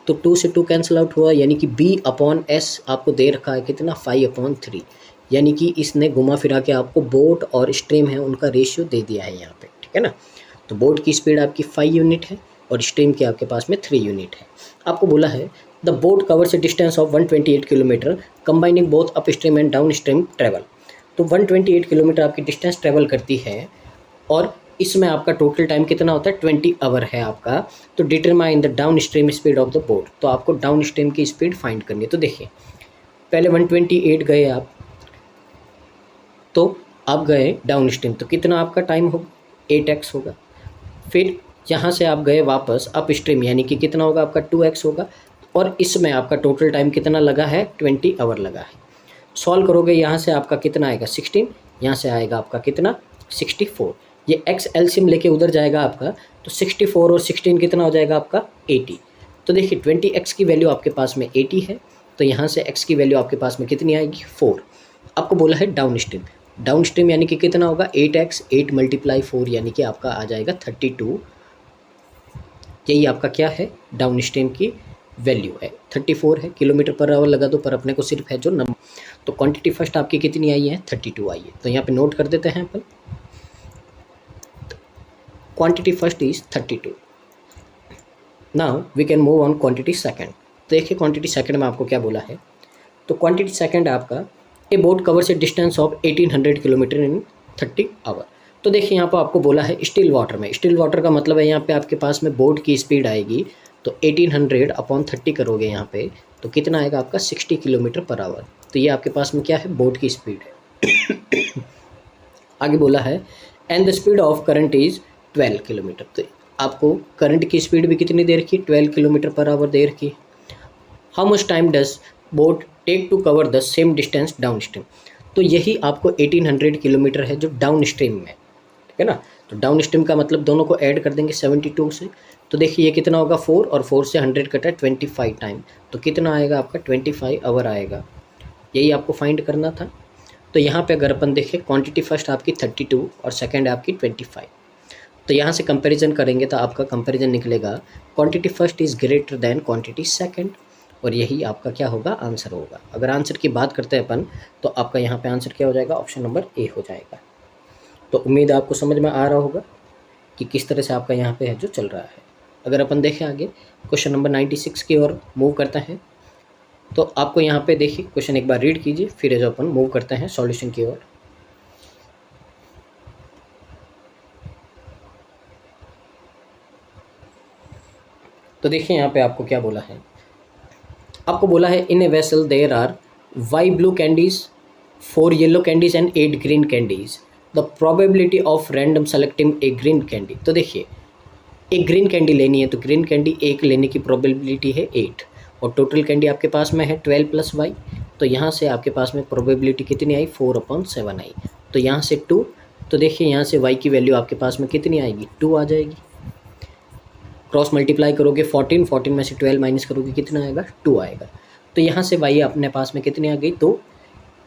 तो 2 से 2 कैंसिल आउट हुआ, यानी कि b/s आपको दे रखा है कितना 5/3, यानी कि इसने घुमा फिरा के आपको बोट और स्ट्रीम है उनका रेशियो दे दिया है यहाँ पे, ठीक है ना। तो बोट की स्पीड आपकी 5 यूनिट है और स्ट्रीम की आपके पास में 3 यूनिट है। आपको बोला है the boat covers a distance of 128 kilometre combining both up stream and down stream travel. तो 128 किलोमीटर आपकी डिस्टेंस ट्रेवल करती है और इसमें आपका टोटल टाइम कितना होता है 20 आवर है आपका। तो determine the down stream speed of the boat. तो आपको डाउन स्ट्रीम की स्पीड फाइंड करनी है। तो देखिए पहले 128 गए आप, तो आप गए डाउन स्ट्रीम, तो कितना आपका टाइम होगा 8x होगा। फिर यहाँ से आप गए वापस अप स्ट्रीम, यानी कि कितना होगा आपका 2x होगा और इसमें आपका टोटल टाइम कितना लगा है 20 आवर लगा है। सॉल्व करोगे यहाँ से आपका कितना आएगा 16, यहाँ से आएगा आपका कितना 64। ये x एलसीएम लेके उधर जाएगा आपका, तो 64 और 16 कितना हो जाएगा आपका 80। तो देखिए 20x की वैल्यू आपके पास में 80 है, तो यहाँ से x की वैल्यू आपके पास में कितनी आएगी 4। आपको बोला है डाउन स्ट्रीम, डाउन स्ट्रीम यानी कि कितना होगा 8x 8 × 4 यानी कि आपका आ जाएगा 32। यही आपका क्या है डाउन स्ट्रीम की वैल्यू है 34 है। किलोमीटर पर आवर लगा दो, पर अपने को सिर्फ है जो नंबर। तो क्वांटिटी फर्स्ट आपकी कितनी आई है 32 आई है। तो यहाँ पे नोट कर देते हैं अपन, quantity first is 32। Now we can move on quantity second. देखिए क्वांटिटी सेकंड में आपको क्या बोला है। तो क्वांटिटी सेकंड आपका a boat covers a distance of 1800 kilometre in 30 hour. तो देखिए यहाँ पर आपको बोला है स्टिल वाटर में। स्टिल वाटर का मतलब है यहाँ पे आपके पास में बोट की स्पीड आएगी, तो 1800/30 करोगे यहाँ पे, तो कितना आएगा आपका 60 किलोमीटर पर आवर। तो ये आपके पास में क्या है बोट की स्पीड है। आगे बोला है and the speed of current is 12 kilometre. तो आपको करंट की स्पीड भी कितनी दे रखी 12 किलोमीटर पर आवर दे रखी। How much time does boat take to cover the same distance down stream. तो यही आपको 1800 किलोमीटर है जो डाउन स्ट्रीम में, ठीक है ना। तो डाउन स्ट्रीम का मतलब दोनों को ऐड कर देंगे 72 से। तो देखिए ये कितना होगा 4 और 4 से 100 कटा 25 टाइम, तो कितना आएगा आपका 25 आवर आएगा। यही आपको फाइंड करना था। तो यहाँ पे अगर अपन देखें क्वांटिटी फर्स्ट आपकी 32 और सेकंड आपकी 25, तो यहाँ से कंपैरिजन करेंगे तो आपका कंपैरिजन निकलेगा quantity first is greater than quantity second, और यही आपका क्या होगा आंसर होगा। अगर आंसर की बात करते हैं अपन, तो आपका यहाँ पे आंसर क्या हो जाएगा ऑप्शन नंबर ए हो जाएगा। तो उम्मीद है आपको समझ में आ रहा होगा कि किस तरह से आपका यहाँ पे है जो चल रहा है। अगर अपन देखें आगे क्वेश्चन नंबर 96 की ओर मूव करते हैं, तो आपको यहाँ पे देखिए क्वेश्चन एक बार रीड कीजिए, फिर जो अपन मूव करते हैं सॉल्यूशन की ओर। तो देखिए यहाँ पे आपको क्या बोला है। आपको बोला है in a vessel there are 5 blue candies, 4 yellow candies and 8 green candies. The probability of random selecting a green candy. तो देखिए एक ग्रीन कैंडी लेनी है, तो ग्रीन कैंडी एक लेने की प्रोबेबिलिटी है 8 और टोटल कैंडी आपके पास में है 12 + y। तो यहाँ से आपके पास में प्रोबेबिलिटी कितनी आई 4/7 आई। तो यहाँ से 2, तो देखिए यहाँ से y की वैल्यू आपके पास में कितनी आएगी 2 आ जाएगी। क्रॉस मल्टीप्लाई करोगे 14 में से 12 माइनस करोगे कितना आएगा 2 आएगा। तो यहाँ से y अपने पास में कितनी आ गई। तो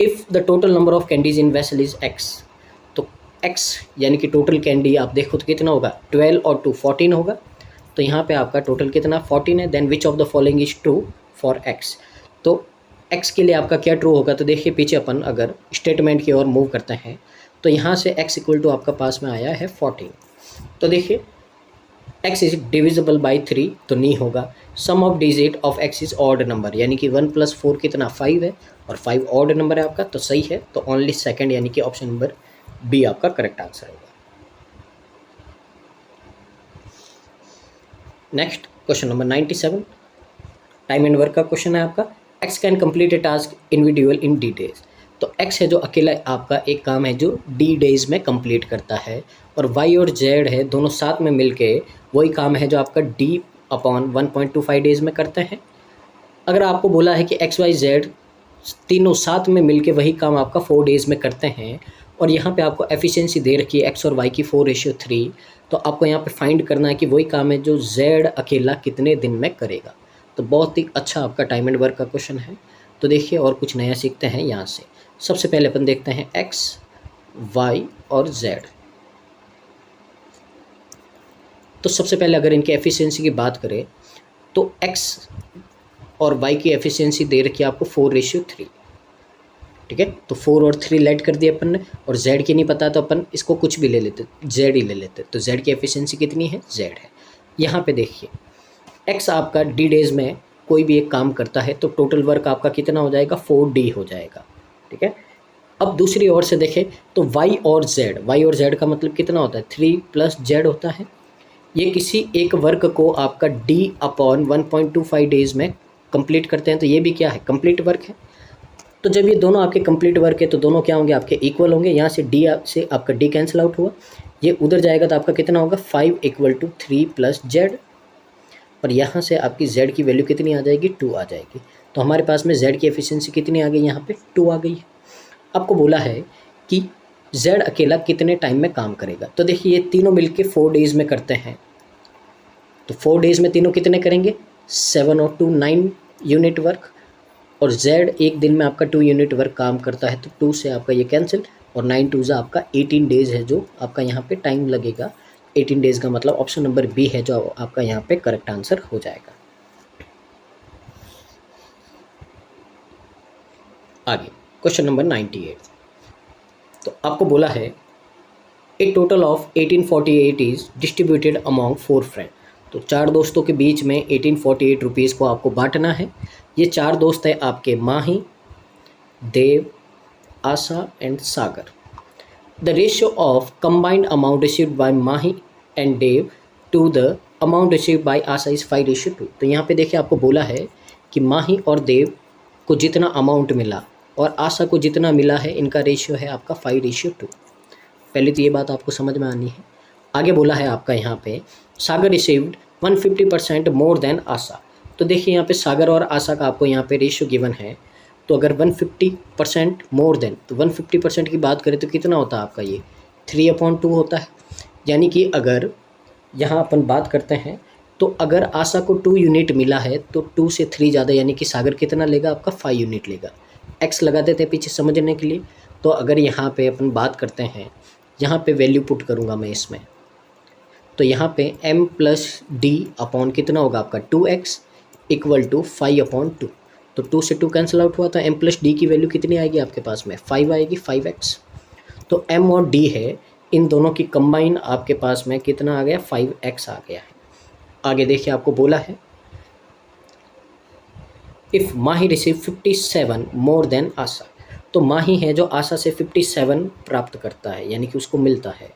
if the total number of candies in vessel is x, तो x यानी कि टोटल कैंडी आप देखो तो कितना होगा 12 और 2 14 होगा। तो यहाँ पे आपका टोटल कितना 14 है। Then which of the following is true for x। तो x के लिए आपका क्या ट्रू होगा। तो देखिए पीछे अपन अगर स्टेटमेंट की ओर मूव करते हैं, तो यहाँ से x इक्वल टू आपका पास में आया है 14। तो देखिए x इज डिविजिबल बाई 3, तो नहीं होगा। Sum of digit of x is odd number, यानी कि 1 + 4 कितना 5 है और 5 ऑड नंबर है आपका, तो सही है। तो ओनली सेकंड यानी कि ऑप्शन नंबर बी आपका करेक्ट आंसर होगा। Next question number 97 time and work का क्वेश्चन है आपका। x can complete A task individual in d days. तो x है जो अकेला आपका एक काम है जो d डेज में कंप्लीट करता है, और y और z है दोनों साथ में मिलके वही काम है जो आपका d/1.25 डेज में करते हैं। अगर आपको बोला है कि x y z तीनों साथ में मिलके वही काम आपका 4 डेज में करते हैं, और यहाँ पे आपको एफिशिएंसी दे रखी है x और y की 4:3, तो आपको यहाँ पे फाइंड करना है कि वही काम है जो z अकेला कितने दिन में करेगा। तो बहुत ही अच्छा आपका टाइम एंड वर्क का क्वेश्चन है। तो देखिए और कुछ नया सीखते हैं यहाँ से। सबसे पहले अपन देखते हैं x, y और z। तो सबसे पहले अगर इनके एफिशिएंसी की बात करें तो x और y की एफिशिएंसी दे रखी है आपको 4:3। ठीक है, तो 4 और 3 लेट कर दिए अपन ने, और z की नहीं पता तो अपन इसको कुछ भी ले लेते, z ही ले लेते। तो z की एफिशिएंसी कितनी है, z है। यहाँ पे देखिए x आपका d डेज में कोई भी एक काम करता है तो टोटल वर्क आपका कितना हो जाएगा, 4d हो जाएगा। ठीक है, अब दूसरी ओर से देखें तो y और z का मतलब कितना होता है, 3 + z होता है। ये किसी एक वर्क को आपका d/1.25 डेज में कंप्लीट करते हैं, तो ये भी क्या है, कंप्लीट वर्क है। तो जब ये दोनों आपके कंप्लीट वर्क है तो दोनों क्या होंगे, आपके इक्वल होंगे। यहाँ से d से आपका d कैंसिल आउट हुआ, ये उधर जाएगा तो आपका कितना होगा, 5 = 3 + z, और यहाँ से आपकी z की वैल्यू कितनी आ जाएगी, 2 आ जाएगी। तो हमारे पास में z की एफिशिएंसी कितनी आ गई, यहाँ पे 2 आ गई है। आपको बोला है कि z अकेला कितने टाइम में काम करेगा। तो देखिए ये तीनों मिलके 4 डेज़ में करते हैं, तो 4 डेज़ में तीनों कितने करेंगे, 7 और 2 9 यूनिट वर्क, और z एक दिन में आपका 2 यूनिट वर्क काम करता है, तो 2 से आपका ये कैंसिल, और 9 2 आपका 18 डेज़ है जो आपका यहाँ पे टाइम लगेगा। 18 डेज़ का मतलब ऑप्शन नंबर बी है जो आपका यहाँ पे करेक्ट आंसर हो जाएगा। आगे क्वेश्चन नंबर 98। तो आपको बोला है a total of 1848 is distributed among 4 friend. तो 4 दोस्तों के बीच में 1848 रुपीज़ को आपको बांटना है। ये 4 दोस्त हैं आपके, Mahi, Dev, Asha and Sagar. The ratio of combined amount received by Mahi and Dev to the amount received by Asha is 5:2। तो यहाँ पे देखिए आपको बोला है कि माही और देव को जितना अमाउंट मिला और आशा को जितना मिला है, इनका रेशियो है आपका 5:2। पहले तो ये बात आपको समझ में आनी है। आगे बोला है आपका यहाँ पे सागर रिसीव्ड 150% मोर देन आशा। तो देखिए यहाँ पे सागर और आशा का आपको यहाँ पे रेशियो गिवन है, तो अगर 150% मोर देन, तो 150% की बात करें तो कितना होता है आपका, ये 3/2 होता है। यानी कि अगर यहाँ अपन बात करते हैं तो अगर आशा को 2 यूनिट मिला है तो 2 से 3 ज़्यादा, यानी कि सागर कितना लेगा, आपका 5 यूनिट लेगा। एक्स लगा देते हैं पीछे समझने के लिए। तो अगर यहाँ पे अपन बात करते हैं, यहाँ पे वैल्यू पुट करूँगा मैं इसमें, तो यहाँ पे m + d अपॉन कितना होगा आपका 2x = 5/2। तो 2 से 2 कैंसिल आउट हुआ, तो m + d की वैल्यू कितनी आएगी आपके पास में, 5 आएगी, 5x। तो m और d है, इन दोनों की कंबाइन आपके पास में कितना आ गया, 5x आ गया है। आगे देखिए आपको बोला है if Mahi receive 57 more than Asha. तो माही है जो आशा से 57 प्राप्त करता है, यानी कि उसको मिलता है।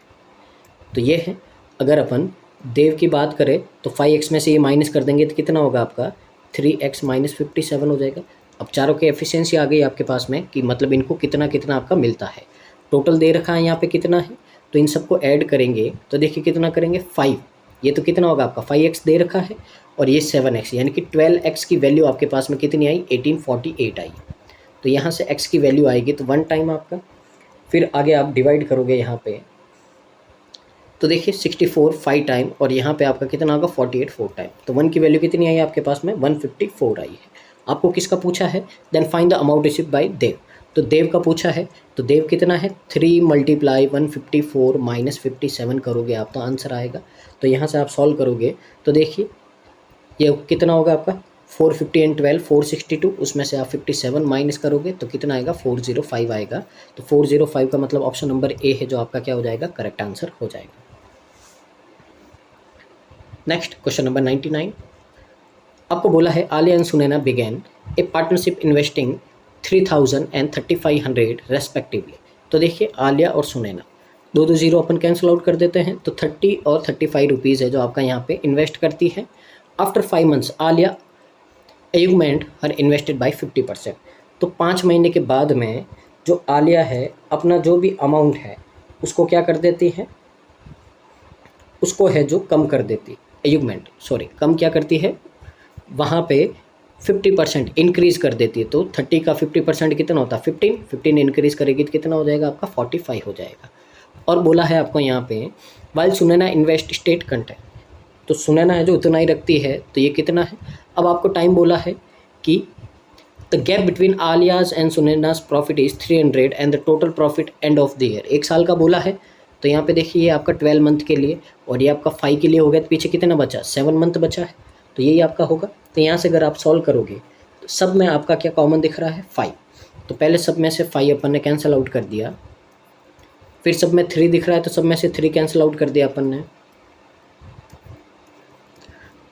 तो ये है। अगर अपन देव की बात करें तो 5x में से ये माइनस कर देंगे तो कितना होगा आपका, 3x - 57 हो जाएगा। अब चारों की एफिशिएंसी आ गई आपके पास में कि मतलब इनको कितना कितना आपका मिलता है। टोटल दे रखा है यहाँ पे कितना है, तो इन सबको ऐड करेंगे तो देखिए कितना करेंगे, 5। ये तो कितना होगा आपका, 5x दे रखा है, और ये 7x, यानी कि 12x की वैल्यू आपके पास में कितनी आई, 1848 आई। तो यहाँ से x की वैल्यू आएगी तो 1 टाइम आपका। फिर आगे आप डिवाइड करोगे यहाँ पे, तो देखिए 64 5 टाइम, और यहाँ पे आपका कितना होगा, 48 4 टाइम। तो 1 की वैल्यू कितनी आई आपके पास में, 154 आई है। आपको किसका पूछा है, then find the amount received by Dev. तो देव का पूछा है, तो देव कितना है, 3 × 154 - 57 करोगे आप तो आंसर आएगा। तो यहाँ से आप सॉल्व करोगे तो देखिए ये कितना होगा आपका, 450 × 12 462, उसमें से आप 57 माइनस करोगे तो कितना आएगा, 405 आएगा। तो 405 का मतलब ऑप्शन नंबर ए है जो आपका क्या हो जाएगा, करेक्ट आंसर हो जाएगा। Next question number 99। आपको बोला है Alia and Sunaina began a partnership investing 3000 and 3500 respectively. तो देखिए आलिया और सुनैना, 2 0 अपन कैंसिल आउट कर देते हैं, तो 30 और 35 रुपीज़ है जो आपका यहाँ पे इन्वेस्ट करती है। After 5 months Alia augment her invested by 50%। तो 5 महीने के बाद में जो आलिया है अपना जो भी अमाउंट है उसको क्या कर देती है, उसको है जो कम कर देती, एग्यूमेंट सॉरी कम क्या करती है, वहाँ पे 50% इंक्रीज़ कर देती है। तो 30 का 50% कितना होता है, 15 इंक्रीज़ करेगी तो कितना हो जाएगा आपका, 45 हो जाएगा। और बोला है आपको यहाँ पे while Sunaina invest state content, तो सुनैना है जो उतना ही रखती है, तो ये कितना है। अब आपको टाइम बोला है कि the gap between Alia's and Sunaina's profit is 300 and the total profit and of the year. एक साल का बोला है, तो यहाँ पे देखिए ये आपका 12 मंथ के लिए और ये आपका 5 के लिए हो गया, तो पीछे कितना बचा, 7 मंथ बचा है, तो यही आपका होगा। तो यहाँ से अगर आप सॉल्व करोगे तो सब में आपका क्या कॉमन दिख रहा है, 5। तो पहले सब में से 5 अपन ने कैंसिल आउट कर दिया, फिर सब में 3 दिख रहा है तो सब में से 3 कैंसिल आउट कर दिया अपन ने।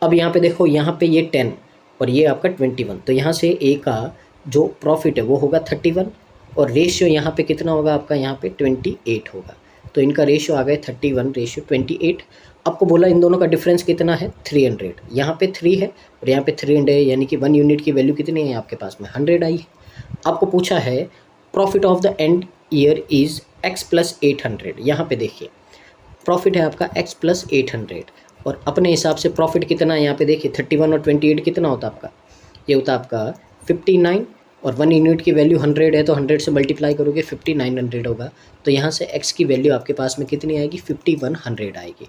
अब यहाँ पे देखो, यहाँ पे ये 10 और ये आपका 21, तो यहाँ से ए का जो प्रॉफिट है वो होगा 31 और रेशियो यहाँ पे कितना होगा आपका, यहाँ पे 28 होगा। तो इनका रेशियो आ गया 31 रेशियो 28। आपको बोला इन दोनों का डिफरेंस कितना है, 300। यहाँ पे 3 है और यहाँ पे 300 है, यानी कि 1 यूनिट की वैल्यू कितनी है आपके पास में, 100 आई है। आपको पूछा है profit of the end year is x + 800। यहाँ पे देखिए प्रॉफिट है आपका x + 800 और अपने हिसाब से प्रॉफिट कितना है, यहाँ पे देखिए 31 और 28 कितना होता है आपका, ये होता है आपका 59 और 1 यूनिट की वैल्यू 100 है, तो 100 से मल्टीप्लाई करोगे 5900 होगा। तो यहाँ से x की वैल्यू आपके पास में कितनी आएगी, 5100 आएगी।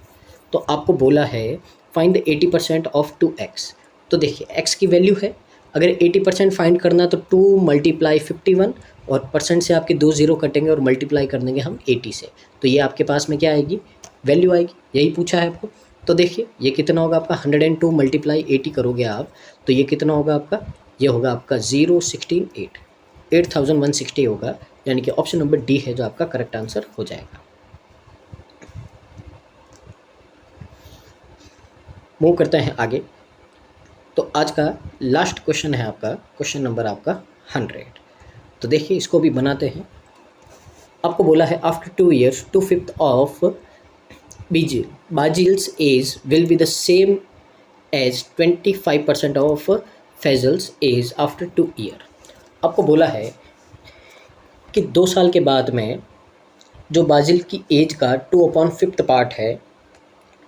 तो आपको बोला है फाइंड द 80% ऑफ 2x। तो देखिए x की वैल्यू है, अगर 80% फाइंड करना तो 2 × 51 और परसेंट से आपके 2 0 कटेंगे और मल्टीप्लाई कर देंगे हम 80 से, तो ये आपके पास में क्या आएगी, वैल्यू आएगी। यही पूछा है आपको। तो देखिए ये कितना होगा आपका, 102 × 80 करोगे आप, तो ये कितना होगा आपका, ये होगा आपका 8160 होगा, यानी कि ऑप्शन नंबर डी है जो आपका करेक्ट आंसर हो जाएगा। मूव करते हैं आगे। तो आज का लास्ट क्वेश्चन है आपका, क्वेश्चन नंबर आपका 100। तो देखिए इसको भी बनाते हैं। आपको बोला है after 2 years 2/5 of Basil's age will be the same as 25% of Faisal's age after 2 years। आपको बोला है कि 2 साल के बाद में जो बाजिल की एज का 2/5 पार्ट है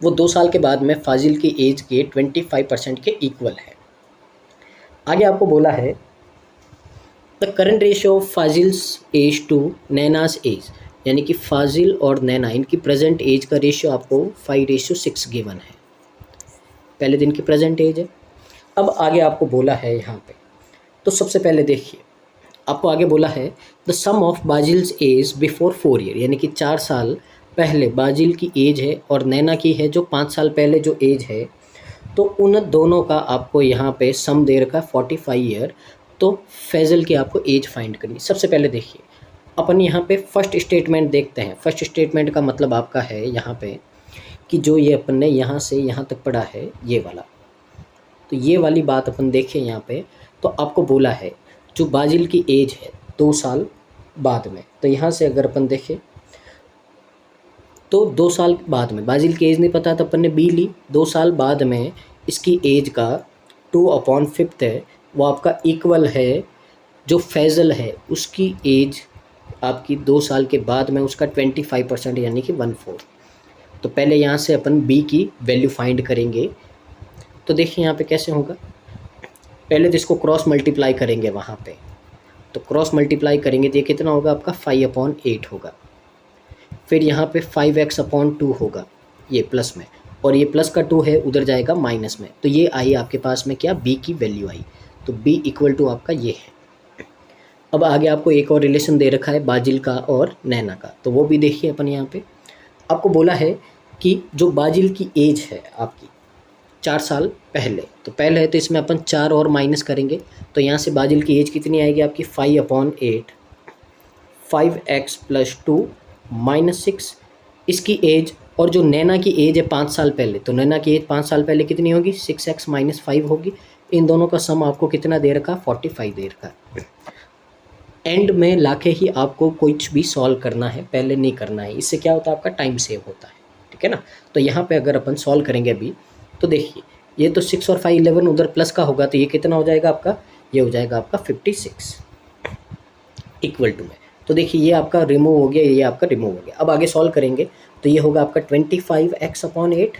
वो 2 साल के बाद में फाजिल की एज के 25% के इक्वल है। आगे आपको बोला है the current ratio of Fazil's age to Naina's age, यानी कि फाजिल और नैना इनकी प्रेजेंट एज का रेशियो आपको 5:6 गिवन है, पहले दिन की प्रेजेंट एज है। अब आगे आपको बोला है यहाँ पे, तो सबसे पहले देखिए आपको आगे बोला है the sum of Bazil's age before 4 year, यानी कि 4 साल पहले बाजिल की एज है और नैना की है जो 5 साल पहले जो एज है, तो उन दोनों का आपको यहाँ पे सम दे रखा 45 year। तो फैजल की आपको एज फाइंड करनी। सबसे पहले देखिए अपन यहाँ पे फर्स्ट स्टेटमेंट देखते हैं। फर्स्ट स्टेटमेंट का मतलब आपका है यहाँ पे कि जो ये अपन ने यहाँ से यहाँ तक पढ़ा है ये वाला, तो ये वाली बात अपन देखें यहाँ पे, तो आपको बोला है जो बाजिल की एज है 2 साल बाद में, तो यहाँ से अगर अपन देखें तो 2 साल बाद में बाजिल की एज नहीं पता तो अपन ने बी ली, 2 साल बाद में इसकी एज का 2/5 है वो आपका इक्वल है जो फैजल है उसकी एज आपकी 2 साल के बाद में उसका 25% यानी कि 1/4। तो पहले यहाँ से अपन बी की वैल्यू फाइंड करेंगे। तो देखिए यहाँ पे कैसे होगा, पहले तो इसको क्रॉस मल्टीप्लाई करेंगे वहाँ पे, तो क्रॉस मल्टीप्लाई करेंगे तो ये कितना होगा आपका 5/8 होगा। फिर यहाँ पे 5x/2 होगा ये प्लस में, और ये प्लस का 2 है उधर जाएगा माइनस में, तो ये आई आपके पास में क्या, बी की वैल्यू आई। तो बी इक्वल टू आपका ये है। अब आगे आपको एक और रिलेशन दे रखा है बाजिल का और नैना का, तो वो भी देखिए अपन यहाँ पे। आपको बोला है कि जो बाजिल की एज है आपकी 4 साल पहले, तो पहले है तो इसमें अपन 4 और माइनस करेंगे, तो यहाँ से बाजिल की एज कितनी आएगी आपकी 5/8, 5x + 2 -6 इसकी एज, और जो नैना की एज है 5 साल पहले, तो नैना की एज 5 साल पहले कितनी होगी 6x - 5 होगी। इन दोनों का सम आपको कितना दे रखा, 45 दे रखा। एंड में लाके ही आपको कुछ भी सॉल्व करना है, पहले नहीं करना है, इससे क्या होता है आपका टाइम सेव होता है, ठीक है ना। तो यहाँ पे अगर अपन सॉल्व करेंगे अभी, तो देखिए ये तो 6 और 5 11 उधर प्लस का होगा, तो ये कितना हो जाएगा आपका, ये हो जाएगा आपका 56 इक्वल टू में। तो देखिए ये आपका रिमूव हो गया, ये आपका रिमूव हो गया। अब आगे सॉल्व करेंगे तो ये होगा आपका 25x/8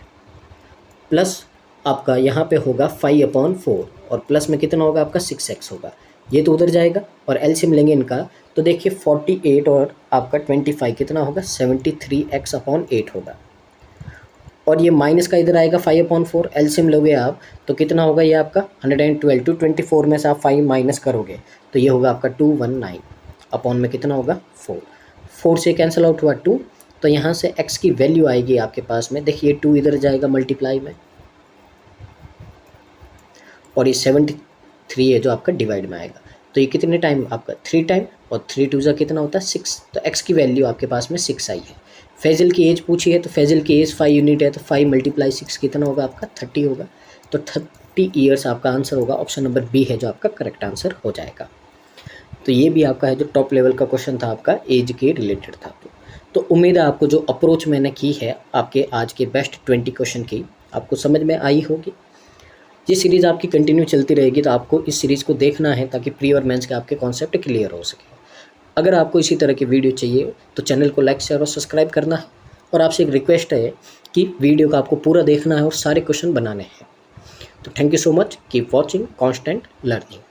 प्लस आपका यहाँ पे होगा 5/4 और प्लस में कितना होगा आपका 6x होगा, ये तो उधर जाएगा और एलसीएम लेंगे इनका, तो देखिए 48 और आपका 25 कितना होगा 73x/8 होगा। और ये माइनस का इधर आएगा 5/4, एलसीएम लोगे आप तो कितना होगा ये आपका 112, 224 में से आप 5 माइनस करोगे तो ये होगा आपका 219 अपॉन में कितना होगा 4 से कैंसिल आउट हुआ 2, तो यहाँ से x की वैल्यू आएगी आपके पास में, देखिए 2 इधर जाएगा मल्टीप्लाई में और ये 73 है जो आपका डिवाइड में आएगा, तो ये कितने टाइम आपका 3 टाइम, और 3 2 जा कितना होता है 6, तो x की वैल्यू आपके पास में 6 आई है। फैजल की एज पूछी है तो फैजल की एज 5 यूनिट है, तो 5 × 6 कितना होगा आपका 30 होगा, तो 30 ईयर्स आपका आंसर होगा। ऑप्शन नंबर बी है जो आपका करेक्ट आंसर हो जाएगा। तो ये भी आपका है जो टॉप लेवल का क्वेश्चन था आपका एज के रिलेटेड था। तो उम्मीद है आपको जो अप्रोच मैंने की है आपके आज के बेस्ट 20 क्वेश्चन की आपको समझ में आई होगी। ये सीरीज़ आपकी कंटिन्यू चलती रहेगी, तो आपको इस सीरीज़ को देखना है ताकि प्री और मेंस के आपके कॉन्सेप्ट क्लियर हो सके। अगर आपको इसी तरह की वीडियो चाहिए तो चैनल को लाइक शेयर और सब्सक्राइब करना है, और आपसे एक रिक्वेस्ट है कि वीडियो को आपको पूरा देखना है और सारे क्वेश्चन बनाने हैं। तो thank you so much, keep watching, constant learning.